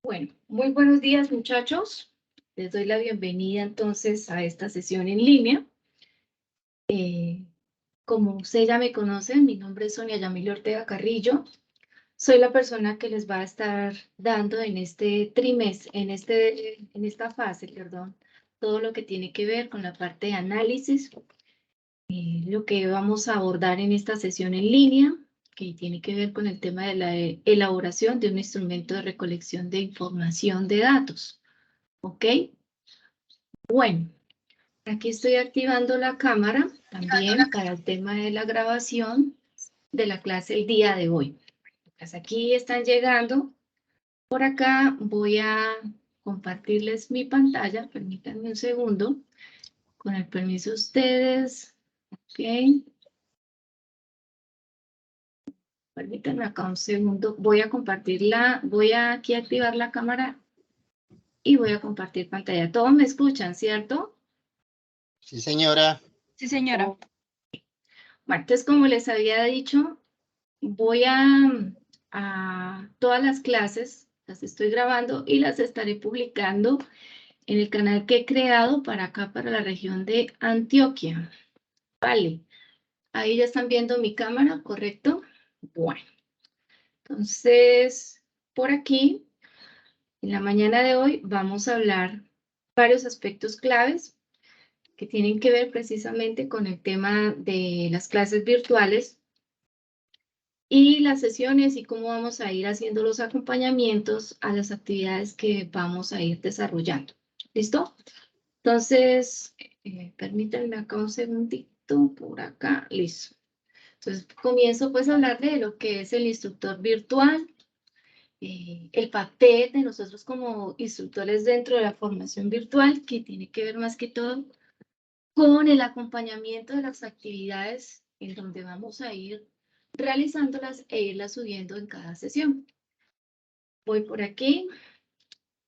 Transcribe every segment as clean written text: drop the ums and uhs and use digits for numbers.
Bueno, muy buenos días, muchachos. Les doy la bienvenida entonces a esta sesión en línea. Como ustedes ya me conocen, mi nombre es Sonia Yamile Ortega Carrillo. Soy la persona que les va a estar dando en este trimestre, en esta fase, perdón, todo lo que tiene que ver con la parte de análisis, lo que vamos a abordar en esta sesión en línea, que tiene que ver con el tema de la elaboración de un instrumento de recolección de información de datos. ¿Ok? Bueno, aquí estoy activando la cámara también para el tema de la grabación de la clase el día de hoy. Pues aquí están llegando. Por acá voy a compartirles mi pantalla. Permítanme un segundo. Con el permiso de ustedes. Ok. Permítanme acá un segundo. Voy a aquí activar la cámara y voy a compartir pantalla. Todos me escuchan, ¿cierto? Sí, señora. Sí, señora. Bueno, entonces, como les había dicho, voy a todas las clases, las estoy grabando y las estaré publicando en el canal que he creado para acá, para la región de Antioquia. Vale, ahí ya están viendo mi cámara, ¿correcto? Bueno, entonces, por aquí, en la mañana de hoy, vamos a hablar varios aspectos claves que tienen que ver precisamente con el tema de las clases virtuales y las sesiones y cómo vamos a ir haciendo los acompañamientos a las actividades que vamos a ir desarrollando. ¿Listo? Entonces, permítanme acá un segundito por acá. Listo. Entonces, comienzo pues a hablar de lo que es el instructor virtual, el papel de nosotros como instructores dentro de la formación virtual, que tiene que ver más que todo con el acompañamiento de las actividades en donde vamos a ir realizándolas e irlas subiendo en cada sesión. Voy por aquí.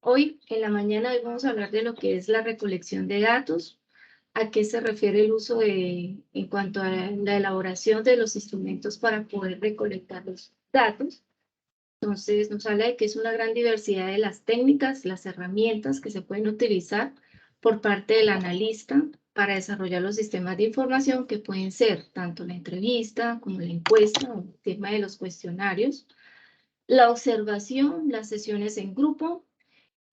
Hoy, en la mañana, hoy vamos a hablar de lo que es la recolección de datos, a qué se refiere el uso en cuanto a la elaboración de los instrumentos para poder recolectar los datos. Entonces, nos habla de que es una gran diversidad de las técnicas, las herramientas que se pueden utilizar por parte del analista para desarrollar los sistemas de información que pueden ser tanto la entrevista como la encuesta o el tema de los cuestionarios, la observación, las sesiones en grupo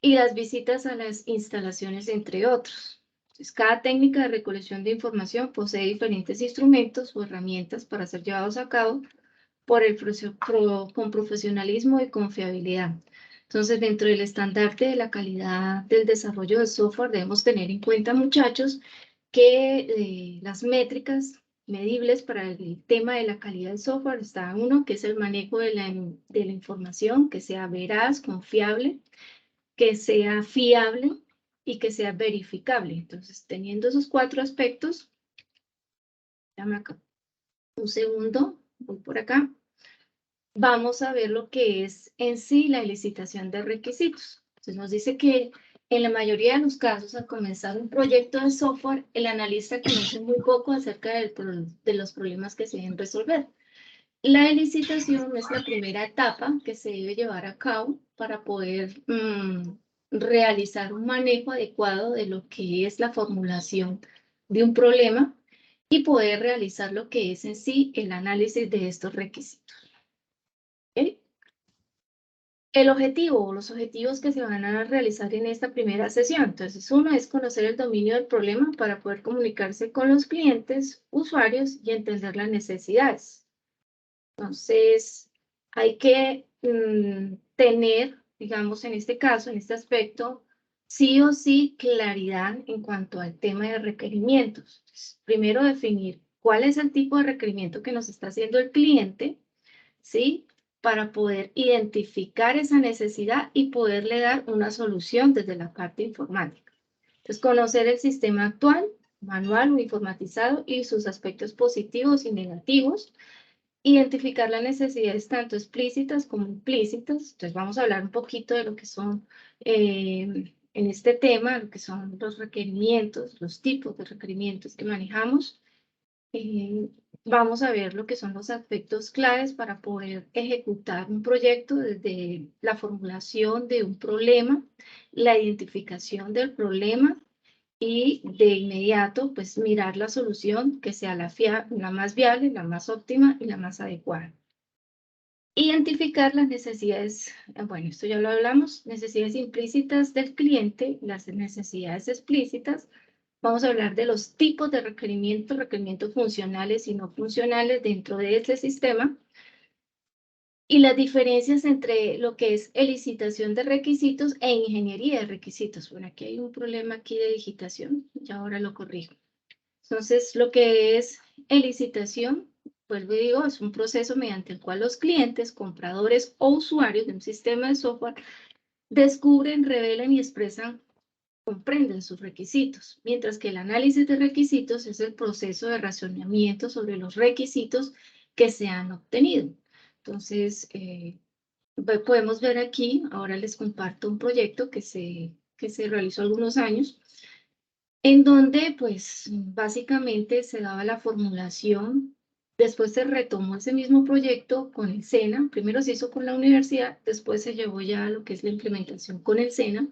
y las visitas a las instalaciones, entre otros. Entonces, cada técnica de recolección de información posee diferentes instrumentos o herramientas para ser llevados a cabo con profesionalismo y confiabilidad. Entonces, dentro del estandarte de la calidad del desarrollo de software, debemos tener en cuenta, muchachos, que las métricas medibles para el tema de la calidad del software está uno, que es el manejo de la información, que sea veraz, confiable, que sea fiable y que sea verificable. Entonces, teniendo esos cuatro aspectos, dame acá un segundo, voy por acá. Vamos a ver lo que es en sí la licitación de requisitos. Entonces nos dice que en la mayoría de los casos, al comenzar un proyecto de software, el analista conoce muy poco acerca de los problemas que se deben resolver. La licitación es la primera etapa que se debe llevar a cabo para poder realizar un manejo adecuado de lo que es la formulación de un problema y poder realizar lo que es en sí el análisis de estos requisitos. ¿Okay? El objetivo o los objetivos que se van a realizar en esta primera sesión. Entonces, uno es conocer el dominio del problema para poder comunicarse con los clientes, usuarios y entender las necesidades. Entonces, hay que tener, digamos, en este caso, en este aspecto, sí o sí claridad en cuanto al tema de requerimientos. Entonces, primero definir cuál es el tipo de requerimiento que nos está haciendo el cliente, ¿sí? Para poder identificar esa necesidad y poderle dar una solución desde la parte informática. Entonces, conocer el sistema actual, manual o informatizado y sus aspectos positivos y negativos. Identificar las necesidades tanto explícitas como implícitas. Entonces, vamos a hablar un poquito de lo que son, en este tema, lo que son los requerimientos, los tipos de requerimientos que manejamos. vamos a ver lo que son los aspectos claves para poder ejecutar un proyecto desde la formulación de un problema, la identificación del problema y de inmediato, pues mirar la solución que sea la más viable, la más óptima y la más adecuada. Identificar las necesidades, bueno, esto ya lo hablamos, necesidades implícitas del cliente, las necesidades explícitas. Vamos a hablar de los tipos de requerimientos funcionales y no funcionales dentro de este sistema y las diferencias entre lo que es elicitación de requisitos e ingeniería de requisitos. Bueno, aquí hay un problema aquí de digitación, ya ahora lo corrijo. Entonces, lo que es elicitación, vuelvo y digo, es un proceso mediante el cual los clientes, compradores o usuarios de un sistema de software descubren, revelan y comprenden sus requisitos, mientras que el análisis de requisitos es el proceso de razonamiento sobre los requisitos que se han obtenido. Entonces, podemos ver aquí, ahora les comparto un proyecto que se realizó algunos años, en donde pues básicamente se daba la formulación, después se retomó ese mismo proyecto con el SENA, primero se hizo con la universidad, después se llevó ya a lo que es la implementación con el SENA,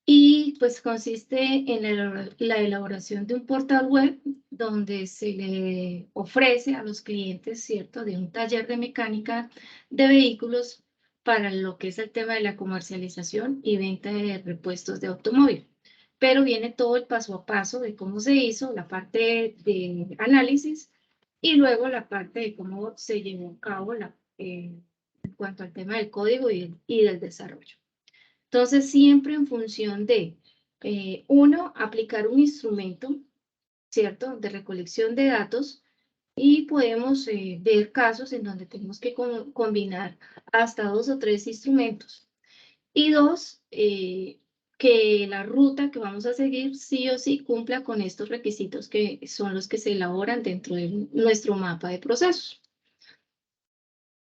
y pues consiste en la elaboración de un portal web donde se le ofrece a los clientes, ¿cierto?, de un taller de mecánica de vehículos para lo que es el tema de la comercialización y venta de repuestos de automóvil. Pero viene todo el paso a paso de cómo se hizo, la parte de análisis y luego la parte de cómo se llevó a cabo en cuanto al tema del código y del desarrollo. Entonces, siempre en función de, uno, aplicar un instrumento, ¿cierto?, de recolección de datos, y podemos ver casos en donde tenemos que combinar hasta 2 o 3 instrumentos. Y dos, que la ruta que vamos a seguir sí o sí cumpla con estos requisitos que son los que se elaboran dentro de nuestro mapa de procesos.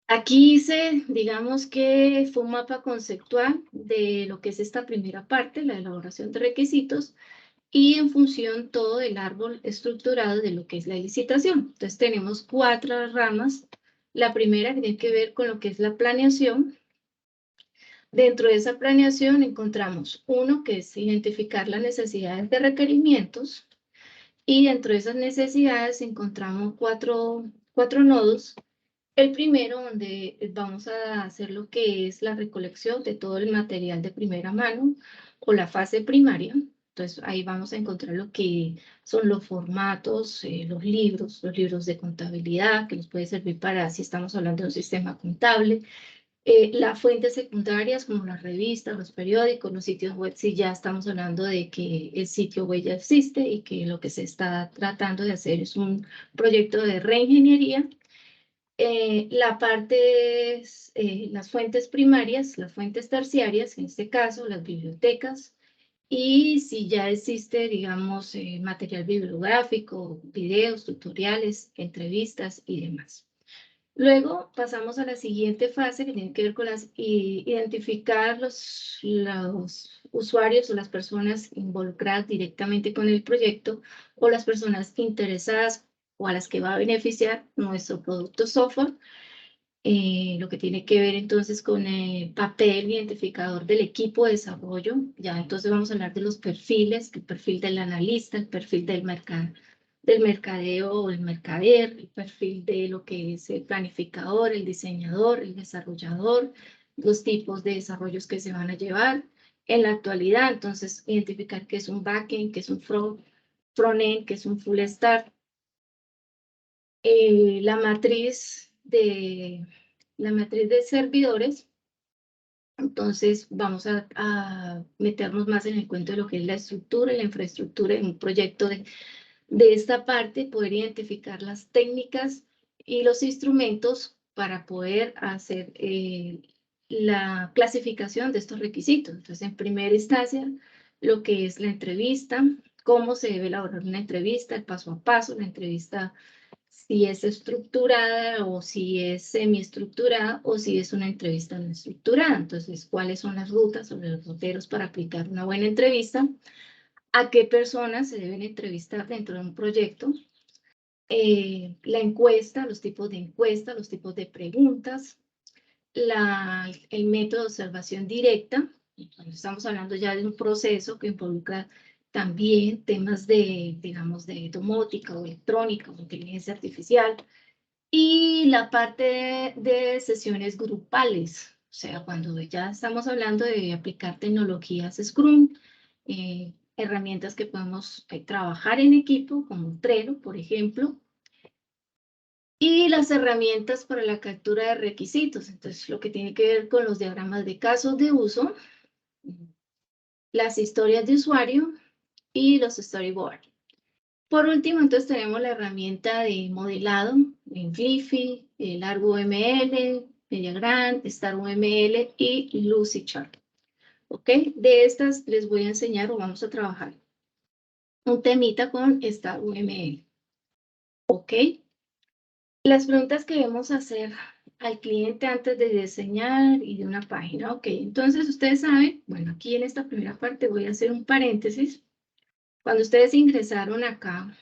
Aquí hice, digamos que fue un mapa conceptual de lo que es esta primera parte, la elaboración de requisitos, y en función todo del árbol estructurado de lo que es la licitación. Entonces tenemos 4 ramas. La primera que tiene que ver con lo que es la planeación. Dentro de esa planeación encontramos uno que es identificar las necesidades de requerimientos, y dentro de esas necesidades encontramos cuatro nodos. El primero, donde vamos a hacer lo que es la recolección de todo el material de primera mano o la fase primaria. Entonces, ahí vamos a encontrar lo que son los formatos, los libros de contabilidad, que nos puede servir para si estamos hablando de un sistema contable. Las fuentes secundarias, como las revistas, los periódicos, los sitios web, si ya estamos hablando de que el sitio web ya existe y que lo que se está tratando de hacer es un proyecto de reingeniería. La parte es las fuentes primarias, las fuentes terciarias, en este caso las bibliotecas, y si ya existe, digamos, material bibliográfico, videos, tutoriales, entrevistas y demás. Luego pasamos a la siguiente fase que tiene que ver con identificar los usuarios o las personas involucradas directamente con el proyecto o las personas interesadas o a las que va a beneficiar nuestro producto software. Lo que tiene que ver entonces con el papel identificador del equipo de desarrollo. Ya entonces vamos a hablar de los perfiles, el perfil del analista, el perfil del mercadeo o el mercader, el perfil de lo que es el planificador, el diseñador, el desarrollador, los tipos de desarrollos que se van a llevar. En la actualidad, entonces, identificar qué es un backend, qué es un frontend, qué es un full stack. La matriz de servidores. Entonces vamos a meternos más en el cuento de lo que es la estructura y la infraestructura en un proyecto de esta parte, poder identificar las técnicas y los instrumentos para poder hacer la clasificación de estos requisitos. Entonces, en primera instancia, lo que es la entrevista, cómo se debe elaborar una entrevista, el paso a paso, la entrevista, si es estructurada o si es semiestructurada o si es una entrevista no estructurada. Entonces, ¿cuáles son las rutas o los roteros para aplicar una buena entrevista? ¿A qué personas se deben entrevistar dentro de un proyecto? la encuesta, los tipos de encuesta, los tipos de preguntas, el método de observación directa, cuando estamos hablando ya de un proceso que involucra también temas de, digamos, de domótica o electrónica o inteligencia artificial, y la parte de sesiones grupales, o sea, cuando ya estamos hablando de aplicar tecnologías Scrum, herramientas que podemos trabajar en equipo, como Trello, por ejemplo, y las herramientas para la captura de requisitos. Entonces, lo que tiene que ver con los diagramas de casos de uso, las historias de usuario y los storyboards. Por último, entonces tenemos la herramienta de modelado en Glyphy, el ArgUML, Mediagram, StarUML y Lucidchart. ¿Ok? De estas les voy a enseñar o vamos a trabajar un temita con StarUML. ¿Ok? Las preguntas que debemos hacer al cliente antes de diseñar y de una página. Ok, entonces ustedes saben, bueno, aquí en esta primera parte voy a hacer un paréntesis. Cuando ustedes ingresaron acá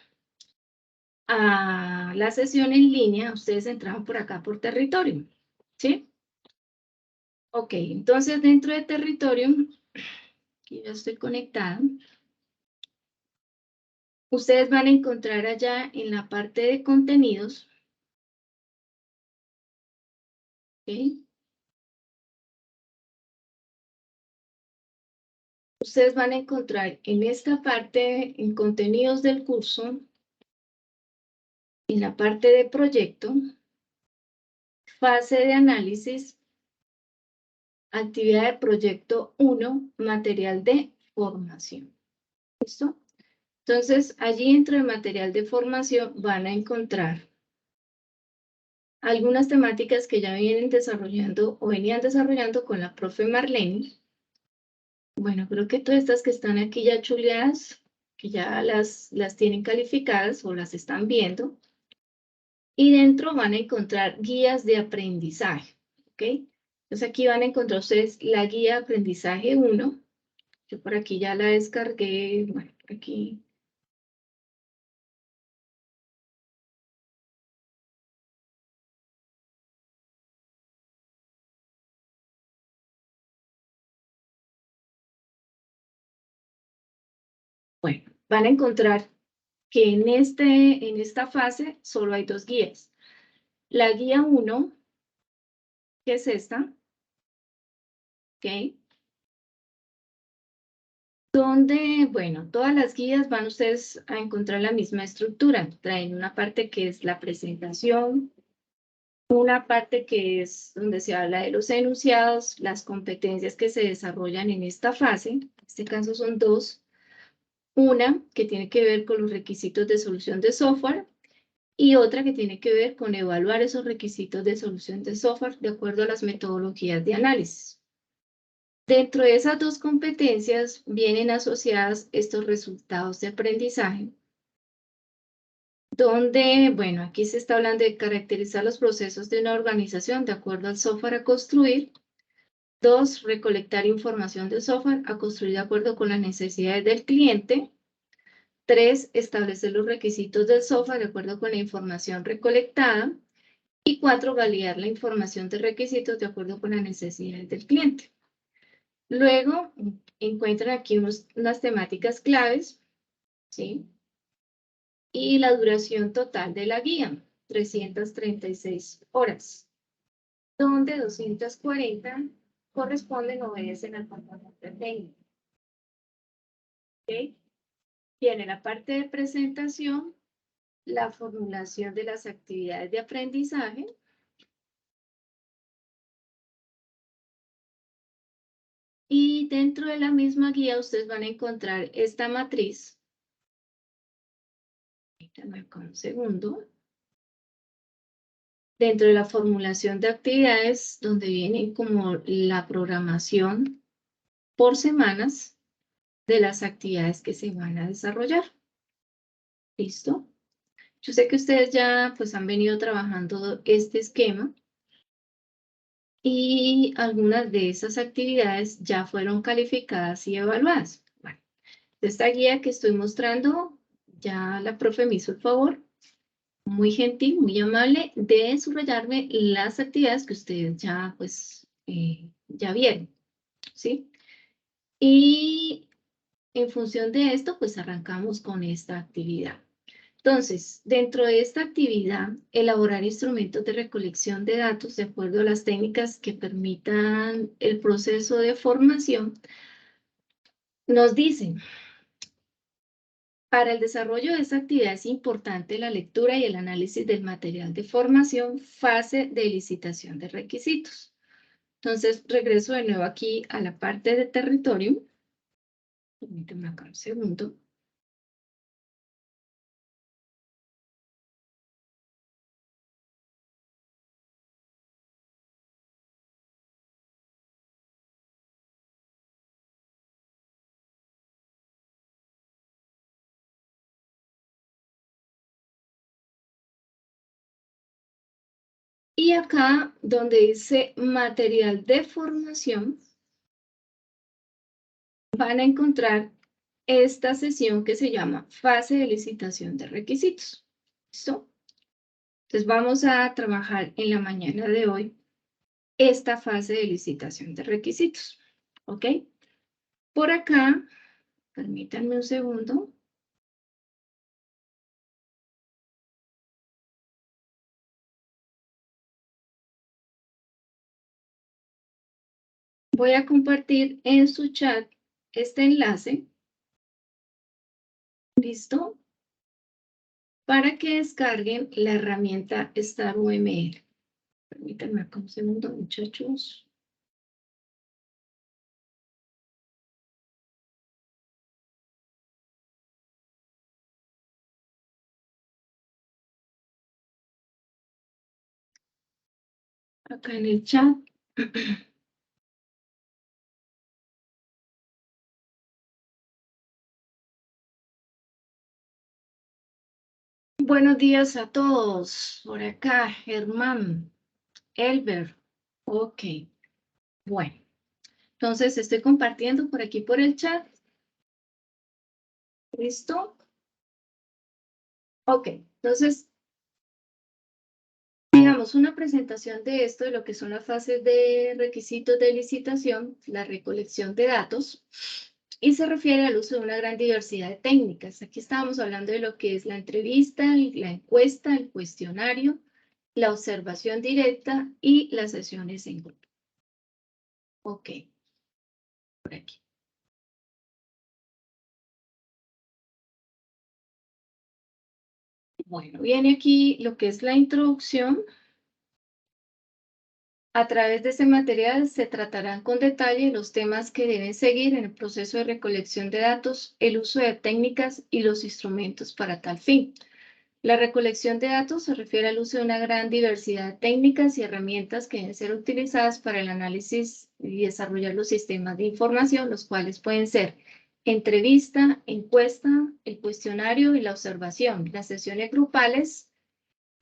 a la sesión en línea, ustedes entraron por acá por territorio, ¿sí? Ok, entonces dentro de territorio, aquí ya estoy conectada, ustedes van a encontrar allá en la parte de contenidos, ¿ok? Ustedes van a encontrar en esta parte, en contenidos del curso, en la parte de proyecto, fase de análisis, actividad de proyecto 1, material de formación. ¿Listo? Entonces, allí dentro del material de formación van a encontrar algunas temáticas que ya vienen desarrollando o venían desarrollando con la profe Marlene. Bueno, creo que todas estas que están aquí ya chuleadas, que ya las tienen calificadas o las están viendo. Y dentro van a encontrar guías de aprendizaje, ¿ok? Entonces aquí van a encontrar ustedes la guía de aprendizaje 1. Yo por aquí ya la descargué, bueno, aquí. Bueno, van a encontrar que en esta fase solo hay 2 guías. La guía 1, que es esta, ¿ok? Donde, bueno, todas las guías van ustedes a encontrar la misma estructura. Traen una parte que es la presentación, una parte que es donde se habla de los enunciados, las competencias que se desarrollan en esta fase. En este caso son 2. Una que tiene que ver con los requisitos de solución de software y otra que tiene que ver con evaluar esos requisitos de solución de software de acuerdo a las metodologías de análisis. Dentro de esas 2 competencias vienen asociadas estos resultados de aprendizaje, donde, bueno, aquí se está hablando de caracterizar los procesos de una organización de acuerdo al software a construir. 2, recolectar información del software a construir de acuerdo con las necesidades del cliente. 3, establecer los requisitos del software de acuerdo con la información recolectada. Y 4, validar la información de requisitos de acuerdo con las necesidades del cliente. Luego, encuentran aquí unas temáticas claves, ¿sí? Y la duración total de la guía, 336 horas, donde 240 corresponden o obedecen al componente técnico. ¿Ok? Tiene la parte de presentación, la formulación de las actividades de aprendizaje, y dentro de la misma guía ustedes van a encontrar esta matriz. Permítanme un segundo. Dentro de la formulación de actividades, donde viene como la programación por semanas de las actividades que se van a desarrollar. ¿Listo? Yo sé que ustedes ya pues han venido trabajando este esquema y algunas de esas actividades ya fueron calificadas y evaluadas. Bueno, esta guía que estoy mostrando, ya la profe me hizo el favor muy gentil, muy amable de subrayarme las actividades que ustedes ya, pues, ya vieron, ¿sí? Y en función de esto, pues arrancamos con esta actividad. Entonces, dentro de esta actividad, elaborar instrumentos de recolección de datos de acuerdo a las técnicas que permitan el proceso de formación, nos dicen, para el desarrollo de esta actividad es importante la lectura y el análisis del material de formación, fase de licitación de requisitos. Entonces, regreso de nuevo aquí a la parte de territorio. Permítanme acá un segundo. Y acá, donde dice material de formación, van a encontrar esta sesión que se llama fase de licitación de requisitos. ¿Listo? Entonces vamos a trabajar en la mañana de hoy esta fase de licitación de requisitos. ¿Ok? Por acá, permítanme un segundo. Voy a compartir en su chat este enlace. ¿Listo? Para que descarguen la herramienta StarUML. Permítanme acá un segundo, muchachos. Acá en el chat. Buenos días a todos. Por acá, Germán, Elber. Ok, bueno. Entonces estoy compartiendo por aquí por el chat. ¿Listo? Ok, entonces, digamos una presentación de esto, de lo que son las fases de requisitos de licitación, la recolección de datos, y se refiere al uso de una gran diversidad de técnicas. Aquí estábamos hablando de lo que es la entrevista, la encuesta, el cuestionario, la observación directa y las sesiones en grupo. Ok, por aquí. Bueno, viene aquí lo que es la introducción. A través de este material se tratarán con detalle los temas que deben seguir en el proceso de recolección de datos, el uso de técnicas y los instrumentos para tal fin. La recolección de datos se refiere al uso de una gran diversidad de técnicas y herramientas que deben ser utilizadas para el análisis y desarrollar los sistemas de información, los cuales pueden ser entrevista, encuesta, el cuestionario y la observación, las sesiones grupales,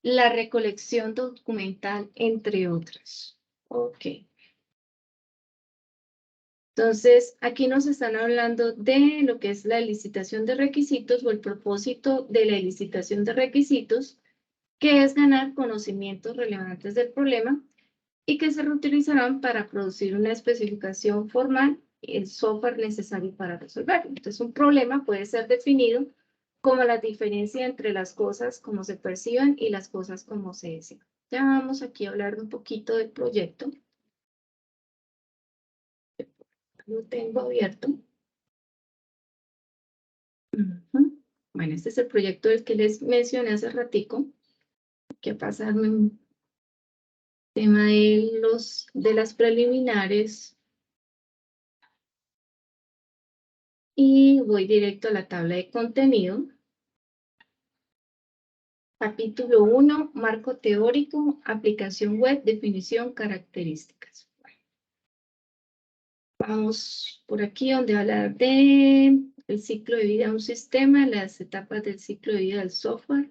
la recolección documental, entre otras. Ok. Entonces, aquí nos están hablando de lo que es la licitación de requisitos o el propósito de la licitación de requisitos, que es ganar conocimientos relevantes del problema y que se reutilizarán para producir una especificación formal y el software necesario para resolverlo. Entonces, un problema puede ser definido como la diferencia entre las cosas como se perciben y las cosas como se desean. Ya vamos aquí a hablar un poquito del proyecto. Lo tengo abierto. Ujú. Bueno, este es el proyecto del que les mencioné hace ratico. Que pasarme un tema de las preliminares. Y voy directo a la tabla de contenido. Capítulo 1, marco teórico, aplicación web, definición, características. Bueno, vamos por aquí donde habla de el ciclo de vida de un sistema, las etapas del ciclo de vida del software,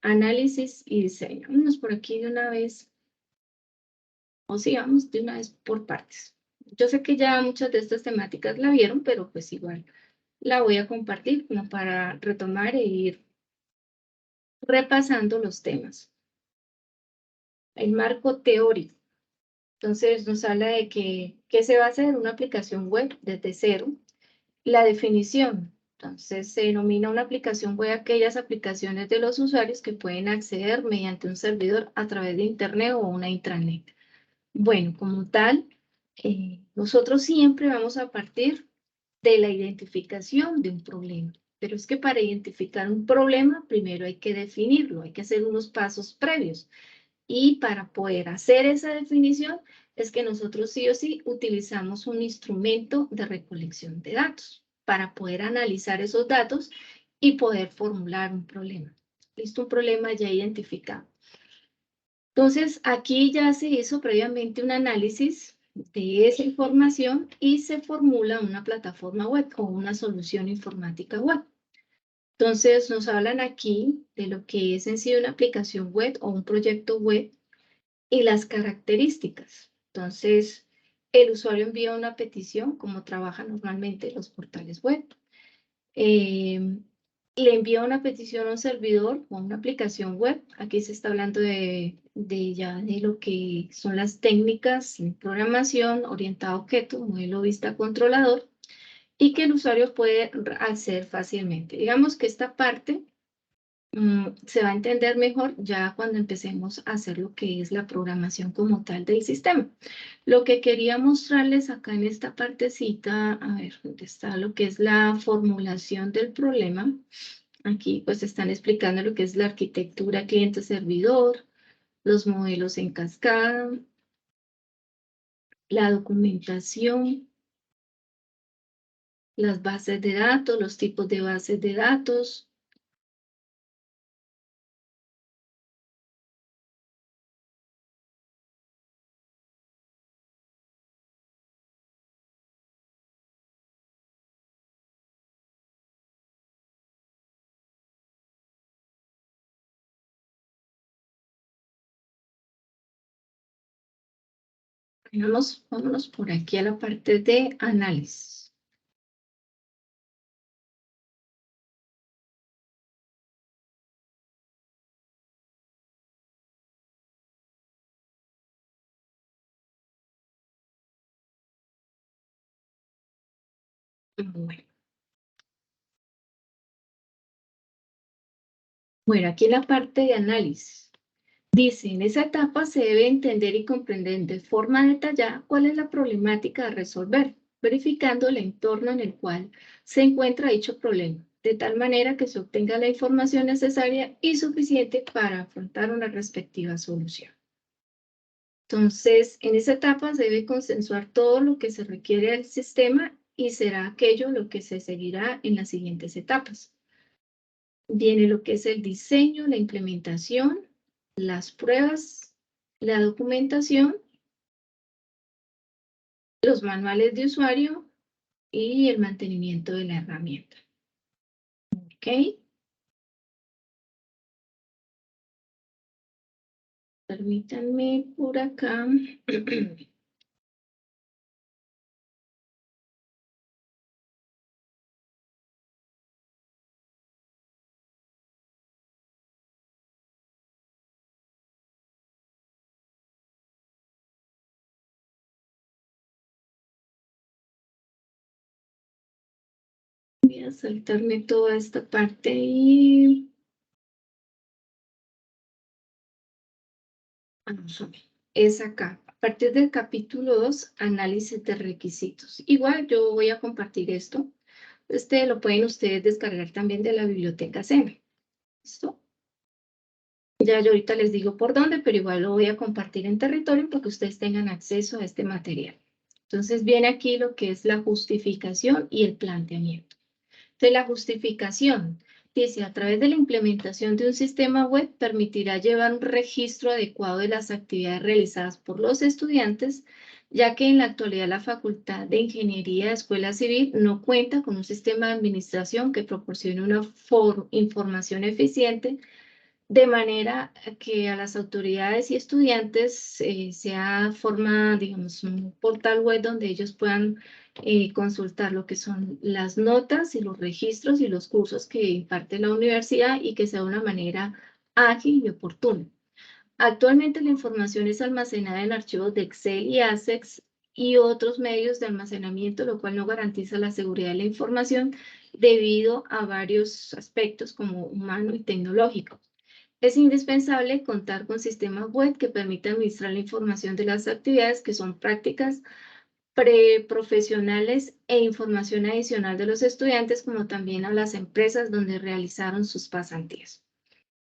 análisis y diseño. Vamos por aquí de una vez, o sigamos de una vez por partes. Yo sé que ya muchas de estas temáticas la vieron, pero pues igual la voy a compartir como para retomar e ir repasando los temas. El marco teórico. Entonces nos habla de que se va a hacer una aplicación web desde cero. La definición. Entonces se denomina una aplicación web aquellas aplicaciones de los usuarios que pueden acceder mediante un servidor a través de Internet o una intranet. Bueno, como tal, nosotros siempre vamos a partir de la identificación de un problema. Pero es que para identificar un problema, primero hay que definirlo, hay que hacer unos pasos previos. Y para poder hacer esa definición, es que nosotros sí o sí utilizamos un instrumento de recolección de datos para poder analizar esos datos y poder formular un problema. Listo, un problema ya identificado. Entonces, aquí ya se hizo previamente un análisis de esa información y se formula una plataforma web o una solución informática web. Entonces, nos hablan aquí de lo que es en sí una aplicación web o un proyecto web y las características. Entonces, el usuario envía una petición, como trabajan normalmente los portales web. Le envía una petición a un servidor o a una aplicación web. Aquí se está hablando de lo que son las técnicas en programación orientada a objeto, modelo vista controlador, y que el usuario puede hacer fácilmente. Digamos que esta parte se va a entender mejor ya cuando empecemos a hacer lo que es la programación como tal del sistema. Lo que quería mostrarles acá en esta partecita, a ver, ¿dónde está lo que es la formulación del problema? Aquí pues están explicando lo que es la arquitectura cliente-servidor, los modelos en cascada, la documentación, las bases de datos, los tipos de bases de datos. Vámonos por aquí a la parte de análisis. Bueno, aquí en la parte de análisis. Dice, en esa etapa se debe entender y comprender de forma detallada cuál es la problemática a resolver, verificando el entorno en el cual se encuentra dicho problema, de tal manera que se obtenga la información necesaria y suficiente para afrontar una respectiva solución. Entonces, en esa etapa se debe consensuar todo lo que se requiere del sistema y será aquello lo que se seguirá en las siguientes etapas. Viene lo que es el diseño, la implementación, las pruebas, la documentación, los manuales de usuario y el mantenimiento de la herramienta. ¿Ok? Permítanme por acá. Voy a saltarme toda esta parte y... Es acá. A partir del capítulo 2, análisis de requisitos. Igual yo voy a compartir esto. Este lo pueden ustedes descargar también de la biblioteca SENA. ¿Listo? Ya yo ahorita les digo por dónde, pero igual lo voy a compartir en territorio para que ustedes tengan acceso a este material. Entonces viene aquí lo que es la justificación y el planteamiento. De la justificación, dice, a través de la implementación de un sistema web permitirá llevar un registro adecuado de las actividades realizadas por los estudiantes, ya que en la actualidad la Facultad de Ingeniería de Escuela Civil no cuenta con un sistema de administración que proporcione una información eficiente, de manera que a las autoridades y estudiantes sea forma, digamos, un portal web donde ellos puedan consultar lo que son las notas y los registros y los cursos que imparte la universidad y que sea de una manera ágil y oportuna. Actualmente la información es almacenada en archivos de Excel y ACEX y otros medios de almacenamiento, lo cual no garantiza la seguridad de la información debido a varios aspectos como humano y tecnológico. Es indispensable contar con sistemas web que permitan administrar la información de las actividades que son prácticas preprofesionales e información adicional de los estudiantes, como también a las empresas donde realizaron sus pasantías.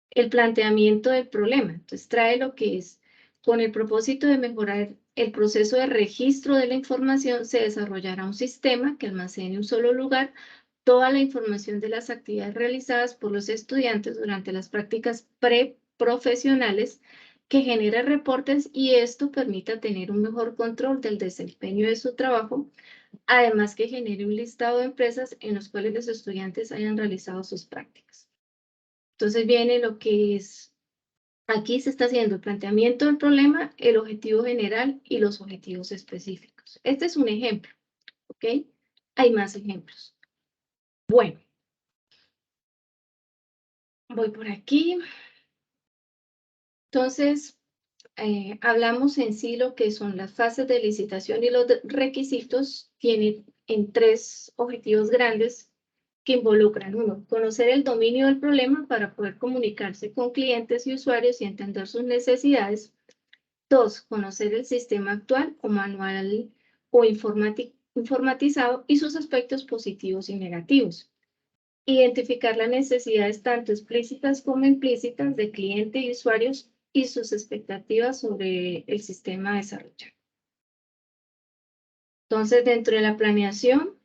El planteamiento del problema, entonces trae lo que es, con el propósito de mejorar el proceso de registro de la información, se desarrollará un sistema que almacene en un solo lugar toda la información de las actividades realizadas por los estudiantes durante las prácticas preprofesionales, que genere reportes y esto permita tener un mejor control del desempeño de su trabajo, además que genere un listado de empresas en los cuales los estudiantes hayan realizado sus prácticas. Entonces viene lo que es, aquí se está haciendo el planteamiento del problema, el objetivo general y los objetivos específicos. Este es un ejemplo, ¿ok? Hay más ejemplos. Bueno, voy por aquí. Entonces, hablamos en sí lo que son las fases de licitación y los requisitos. Tienen en 3 objetivos grandes que involucran: 1, conocer el dominio del problema para poder comunicarse con clientes y usuarios y entender sus necesidades. 2, conocer el sistema actual o manual o informatizado y sus aspectos positivos y negativos. Identificar las necesidades tanto explícitas como implícitas de cliente y usuarios y sus expectativas sobre el sistema a desarrollar. Entonces, dentro de la planeación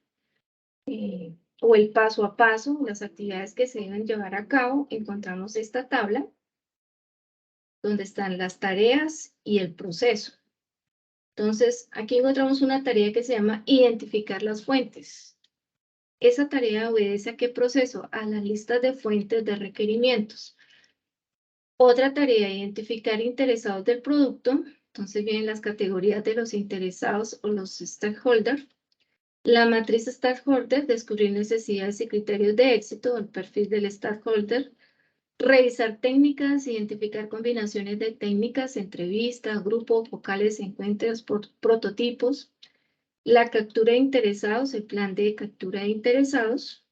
o el paso a paso, las actividades que se deben llevar a cabo, encontramos esta tabla donde están las tareas y el proceso. Entonces, aquí encontramos una tarea que se llama identificar las fuentes. Esa tarea obedece a qué proceso? A las listas de fuentes de requerimientos. Otra tarea, identificar interesados del producto. Entonces vienen las categorías de los interesados o los stakeholders. La matriz stakeholder, descubrir necesidades y criterios de éxito, el perfil del stakeholder. Revisar técnicas, identificar combinaciones de técnicas, entrevistas, grupos, vocales, encuentros, prototipos. La captura de interesados, el plan de captura de interesados.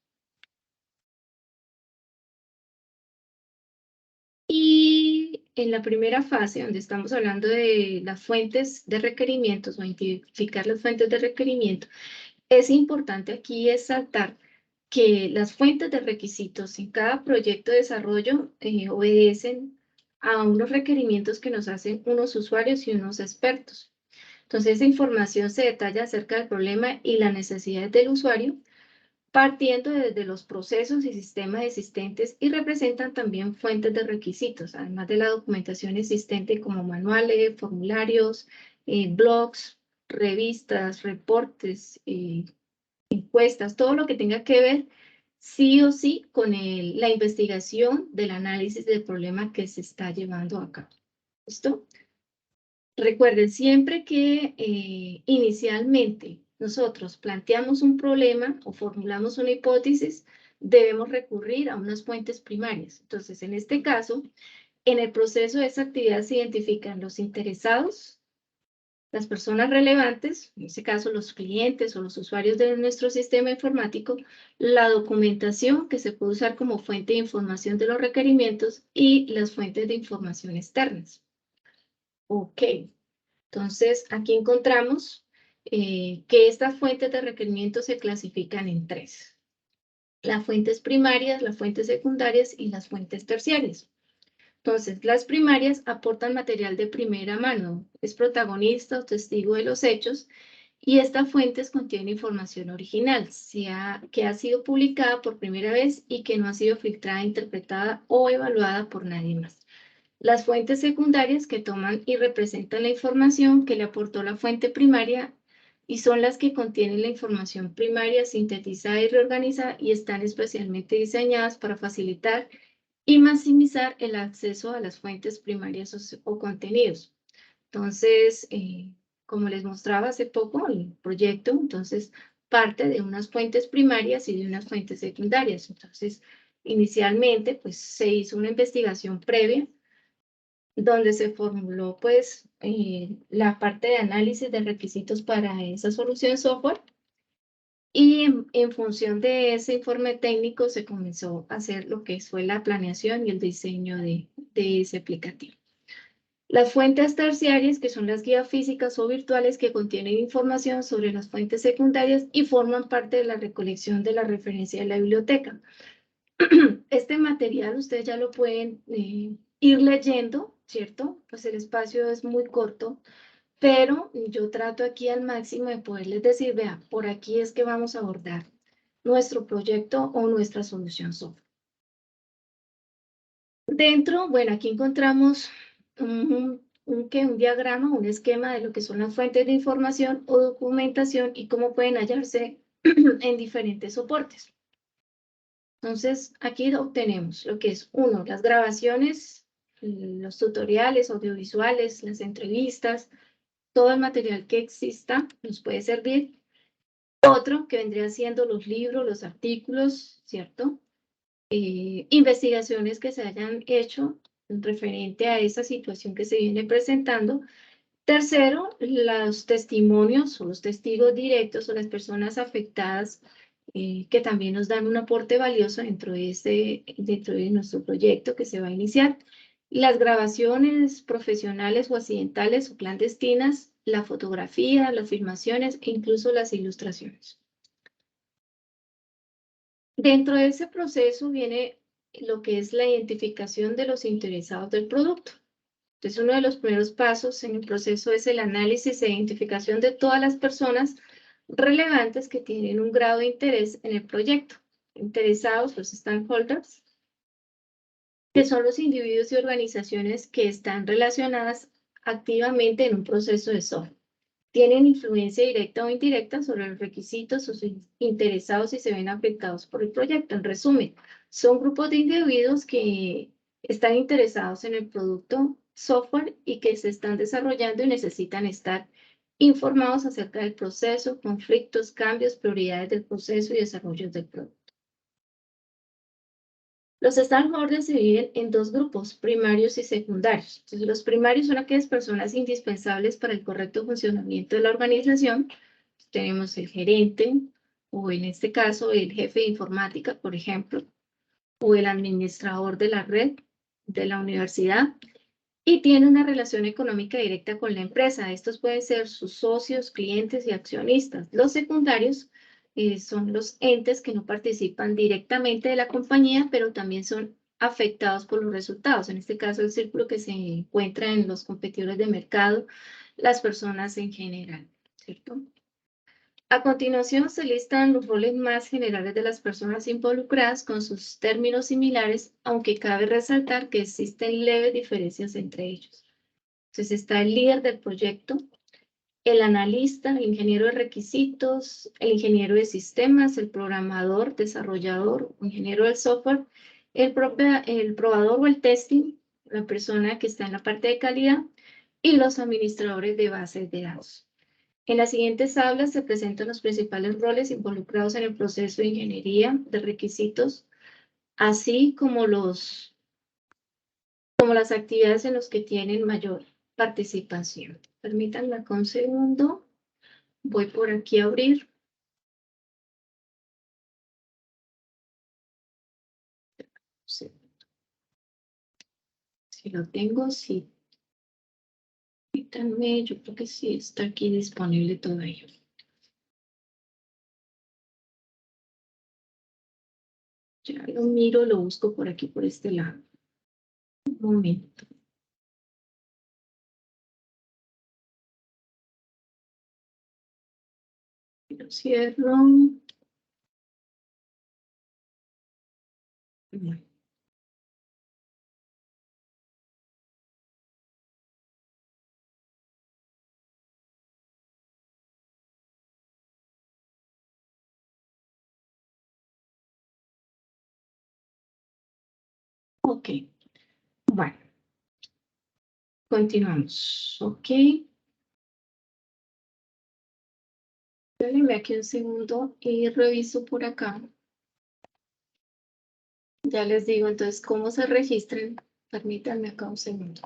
Y en la primera fase, donde estamos hablando de las fuentes de requerimientos o identificar las fuentes de requerimiento, es importante aquí resaltar que las fuentes de requisitos en cada proyecto de desarrollo obedecen a unos requerimientos que nos hacen unos usuarios y unos expertos. Entonces, esa información se detalla acerca del problema y las necesidades del usuario, partiendo desde los procesos y sistemas existentes, y representan también fuentes de requisitos, además de la documentación existente como manuales, formularios, blogs, revistas, reportes, encuestas, todo lo que tenga que ver sí o sí con la investigación del análisis del problema que se está llevando a cabo. ¿Listo? Recuerden siempre que inicialmente nosotros planteamos un problema o formulamos una hipótesis, debemos recurrir a unas fuentes primarias. Entonces, en este caso, en el proceso de esa actividad se identifican los interesados, las personas relevantes, en este caso los clientes o los usuarios de nuestro sistema informático, la documentación que se puede usar como fuente de información de los requerimientos y las fuentes de información externas. Ok. Entonces, aquí encontramos que estas fuentes de requerimientos se clasifican en 3. Las fuentes primarias, las fuentes secundarias y las fuentes terciarias. Entonces, las primarias aportan material de primera mano, es protagonista o testigo de los hechos, y estas fuentes contienen información original, que ha sido publicada por primera vez y que no ha sido filtrada, interpretada o evaluada por nadie más. Las fuentes secundarias que toman y representan la información que le aportó la fuente primaria y son las que contienen la información primaria sintetizada y reorganizada y están especialmente diseñadas para facilitar y maximizar el acceso a las fuentes primarias o contenidos. Entonces, como les mostraba hace poco, el proyecto, entonces, parte de unas fuentes primarias y de unas fuentes secundarias. Entonces, Inicialmente, pues se hizo una investigación previa donde se formuló pues la parte de análisis de requisitos para esa solución software y en función de ese informe técnico se comenzó a hacer lo que fue la planeación y el diseño de ese aplicativo. Las fuentes terciarias, que son las guías físicas o virtuales que contienen información sobre las fuentes secundarias y forman parte de la recolección de la referencia de la biblioteca. Este material ustedes ya lo pueden ir leyendo, ¿cierto? Pues el espacio es muy corto, pero yo trato aquí al máximo de poderles decir, vea, por aquí es que vamos a abordar nuestro proyecto o nuestra solución software. Dentro, bueno, aquí encontramos un diagrama, un esquema de lo que son las fuentes de información o documentación y cómo pueden hallarse en diferentes soportes. Entonces, aquí obtenemos lo que es, uno, las grabaciones, los tutoriales audiovisuales, las entrevistas, todo el material que exista nos puede servir. Otro, que vendría siendo los libros, los artículos, ¿cierto? Investigaciones que se hayan hecho referente a esa situación que se viene presentando. Tercero, los testimonios o los testigos directos o las personas afectadas que también nos dan un aporte valioso dentro de nuestro proyecto que se va a iniciar. Las grabaciones profesionales o accidentales o clandestinas, la fotografía, las filmaciones e incluso las ilustraciones. Dentro de ese proceso viene lo que es la identificación de los interesados del producto. Entonces, uno de los primeros pasos en el proceso es el análisis e identificación de todas las personas relevantes que tienen un grado de interés en el proyecto. Interesados, los stakeholders, que son los individuos y organizaciones que están relacionadas activamente en un proceso de software. Tienen influencia directa o indirecta sobre los requisitos o sus interesados y se ven afectados por el proyecto. En resumen, son grupos de individuos que están interesados en el producto software y que se están desarrollando y necesitan estar informados acerca del proceso, conflictos, cambios, prioridades del proceso y desarrollos del producto. Los stakeholders se dividen en dos grupos, primarios y secundarios. Entonces, los primarios son aquellas personas indispensables para el correcto funcionamiento de la organización. Tenemos el gerente, o en este caso, el jefe de informática, por ejemplo, o el administrador de la red de la universidad, y tiene una relación económica directa con la empresa. Estos pueden ser sus socios, clientes y accionistas. Los secundarios son los entes que no participan directamente de la compañía, pero también son afectados por los resultados. En este caso, el círculo que se encuentra en los competidores de mercado, las personas en general, ¿cierto? A continuación se listan los roles más generales de las personas involucradas con sus términos similares, aunque cabe resaltar que existen leves diferencias entre ellos. Entonces está el líder del proyecto, el analista, el ingeniero de requisitos, el ingeniero de sistemas, el programador, desarrollador, ingeniero del software, el probador o el testing, la persona que está en la parte de calidad, y los administradores de bases de datos. En las siguientes tablas se presentan los principales roles involucrados en el proceso de ingeniería de requisitos, así como las actividades en las que tienen mayor participación. Permítanme un segundo. Voy por aquí a abrir. Sí. Si lo tengo, sí. Permítanme, yo creo que sí está aquí disponible todo ello. Ya lo miro, lo busco por aquí, por este lado. Un momento. Lo cierro. Bueno. Ok. Bueno. Continuamos. Ok. Déjenme aquí un segundo y reviso por acá. Ya les digo entonces cómo se registran. Permítanme acá un segundo.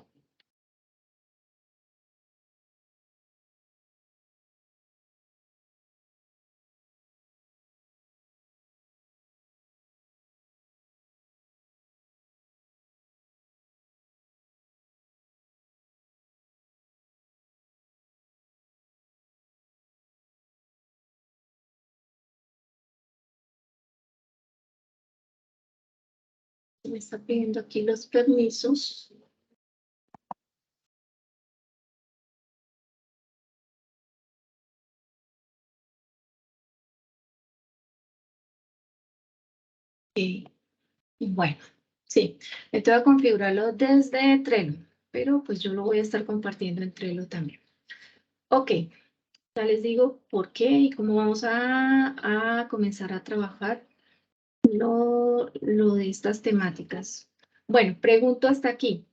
Me está pidiendo aquí los permisos. Y bueno, sí, me tengo que configurarlo desde Trello, pero pues yo lo voy a estar compartiendo en Trello también. Ok, ya les digo por qué y cómo vamos a comenzar a trabajar lo de estas temáticas. Bueno, pregunto hasta aquí.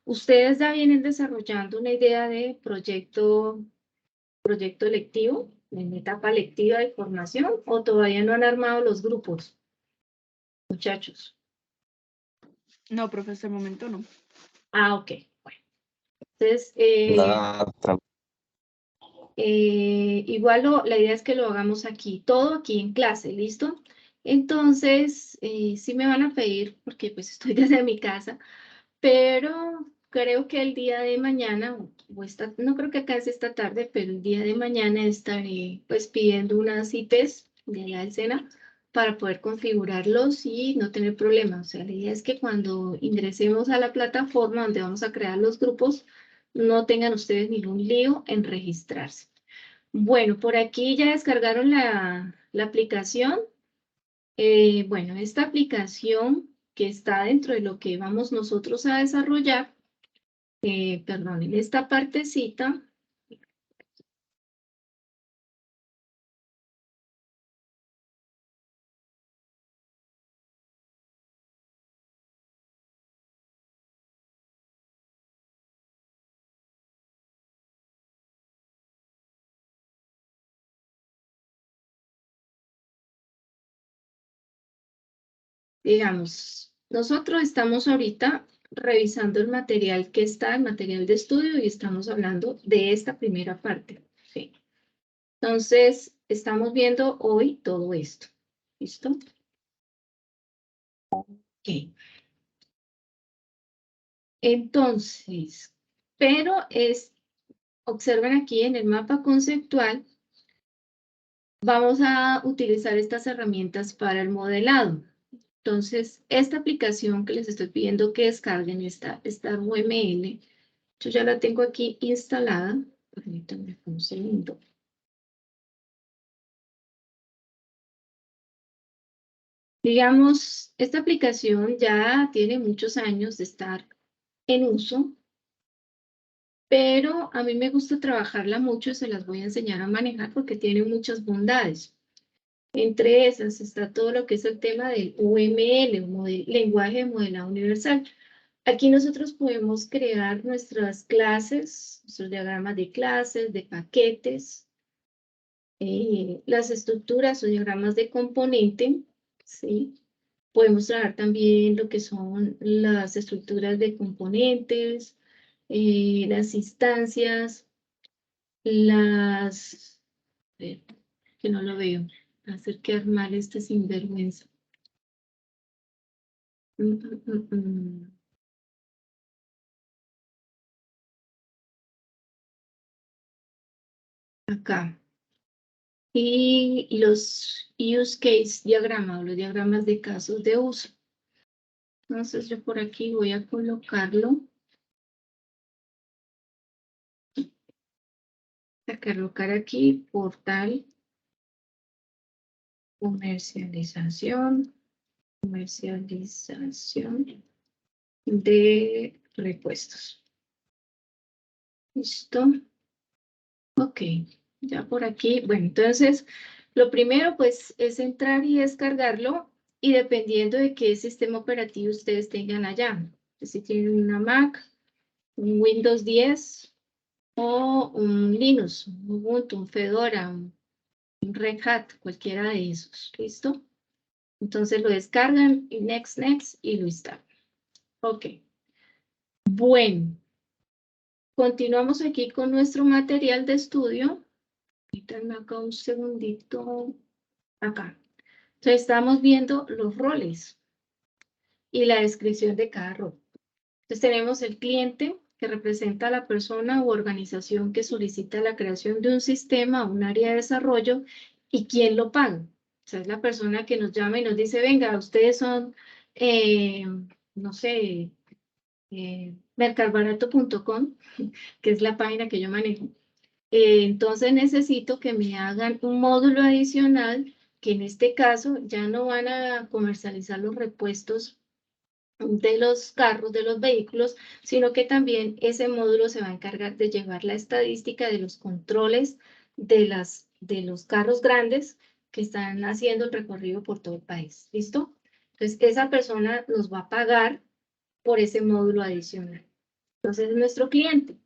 ¿Ustedes ya vienen desarrollando una idea de proyecto lectivo, en etapa lectiva de formación, o todavía no han armado los grupos, muchachos? No, profesor, momento no. Ah, ok. Bueno, entonces, igual la idea es que lo hagamos aquí, todo aquí en clase, ¿listo? Entonces, sí me van a pedir, porque pues estoy desde mi casa, pero creo que el día de mañana, no creo que acá es esta tarde, pero el día de mañana estaré pues pidiendo unas IPs de allá del SENA para poder configurarlos y no tener problemas. O sea, la idea es que cuando ingresemos a la plataforma donde vamos a crear los grupos, no tengan ustedes ningún lío en registrarse. Bueno, por aquí ya descargaron la aplicación. Bueno, esta aplicación que está dentro de lo que vamos nosotros a desarrollar, perdón, en esta partecita, digamos, nosotros estamos ahorita revisando el material que está, el material de estudio, y estamos hablando de esta primera parte, ¿sí? Entonces, estamos viendo hoy todo esto, ¿listo? Ok. Entonces, pero observen aquí en el mapa conceptual, vamos a utilizar estas herramientas para el modelado. Entonces, esta aplicación que les estoy pidiendo que descarguen, esta UML, yo ya la tengo aquí instalada. Permítanme un segundo. Digamos, esta aplicación ya tiene muchos años de estar en uso, pero a mí me gusta trabajarla mucho y se las voy a enseñar a manejar porque tiene muchas bondades. Entre esas está todo lo que es el tema del UML, lenguaje de modelado universal. Aquí nosotros podemos crear nuestras clases, nuestros diagramas de clases, de paquetes, las estructuras o diagramas de componente, ¿sí? Podemos trabajar también lo que son las estructuras de componentes, las instancias, a ver, que no lo veo, hacer quedar mal este sinvergüenza. Acá. Y los use case diagrama o los diagramas de casos de uso. Entonces yo por aquí voy a colocarlo. A colocar aquí portal, comercialización de repuestos. ¿Listo? Ok, ya por aquí. Bueno, entonces lo primero pues es entrar y descargarlo y dependiendo de qué sistema operativo ustedes tengan allá. Si tienen una Mac, un Windows 10 o un Linux, un Ubuntu, un Fedora, un Red Hat, cualquiera de esos. ¿Listo? Entonces lo descargan y next, y lo instalan. Ok. Bueno. Continuamos aquí con nuestro material de estudio. Permítanme acá un segundito. Acá. Entonces estamos viendo los roles y la descripción de cada rol. Entonces tenemos el cliente, que representa a la persona u organización que solicita la creación de un sistema o un área de desarrollo, y quién lo paga. O sea, es la persona que nos llama y nos dice, venga, ustedes son, no sé, mercadbarato.com, que es la página que yo manejo. Entonces necesito que me hagan un módulo adicional, que en este caso ya no van a comercializar los repuestos de los carros, de los vehículos, sino que también ese módulo se va a encargar de llevar la estadística de los controles de los carros grandes que están haciendo el recorrido por todo el país. ¿Listo? Entonces, esa persona nos va a pagar por ese módulo adicional. Entonces, es nuestro cliente.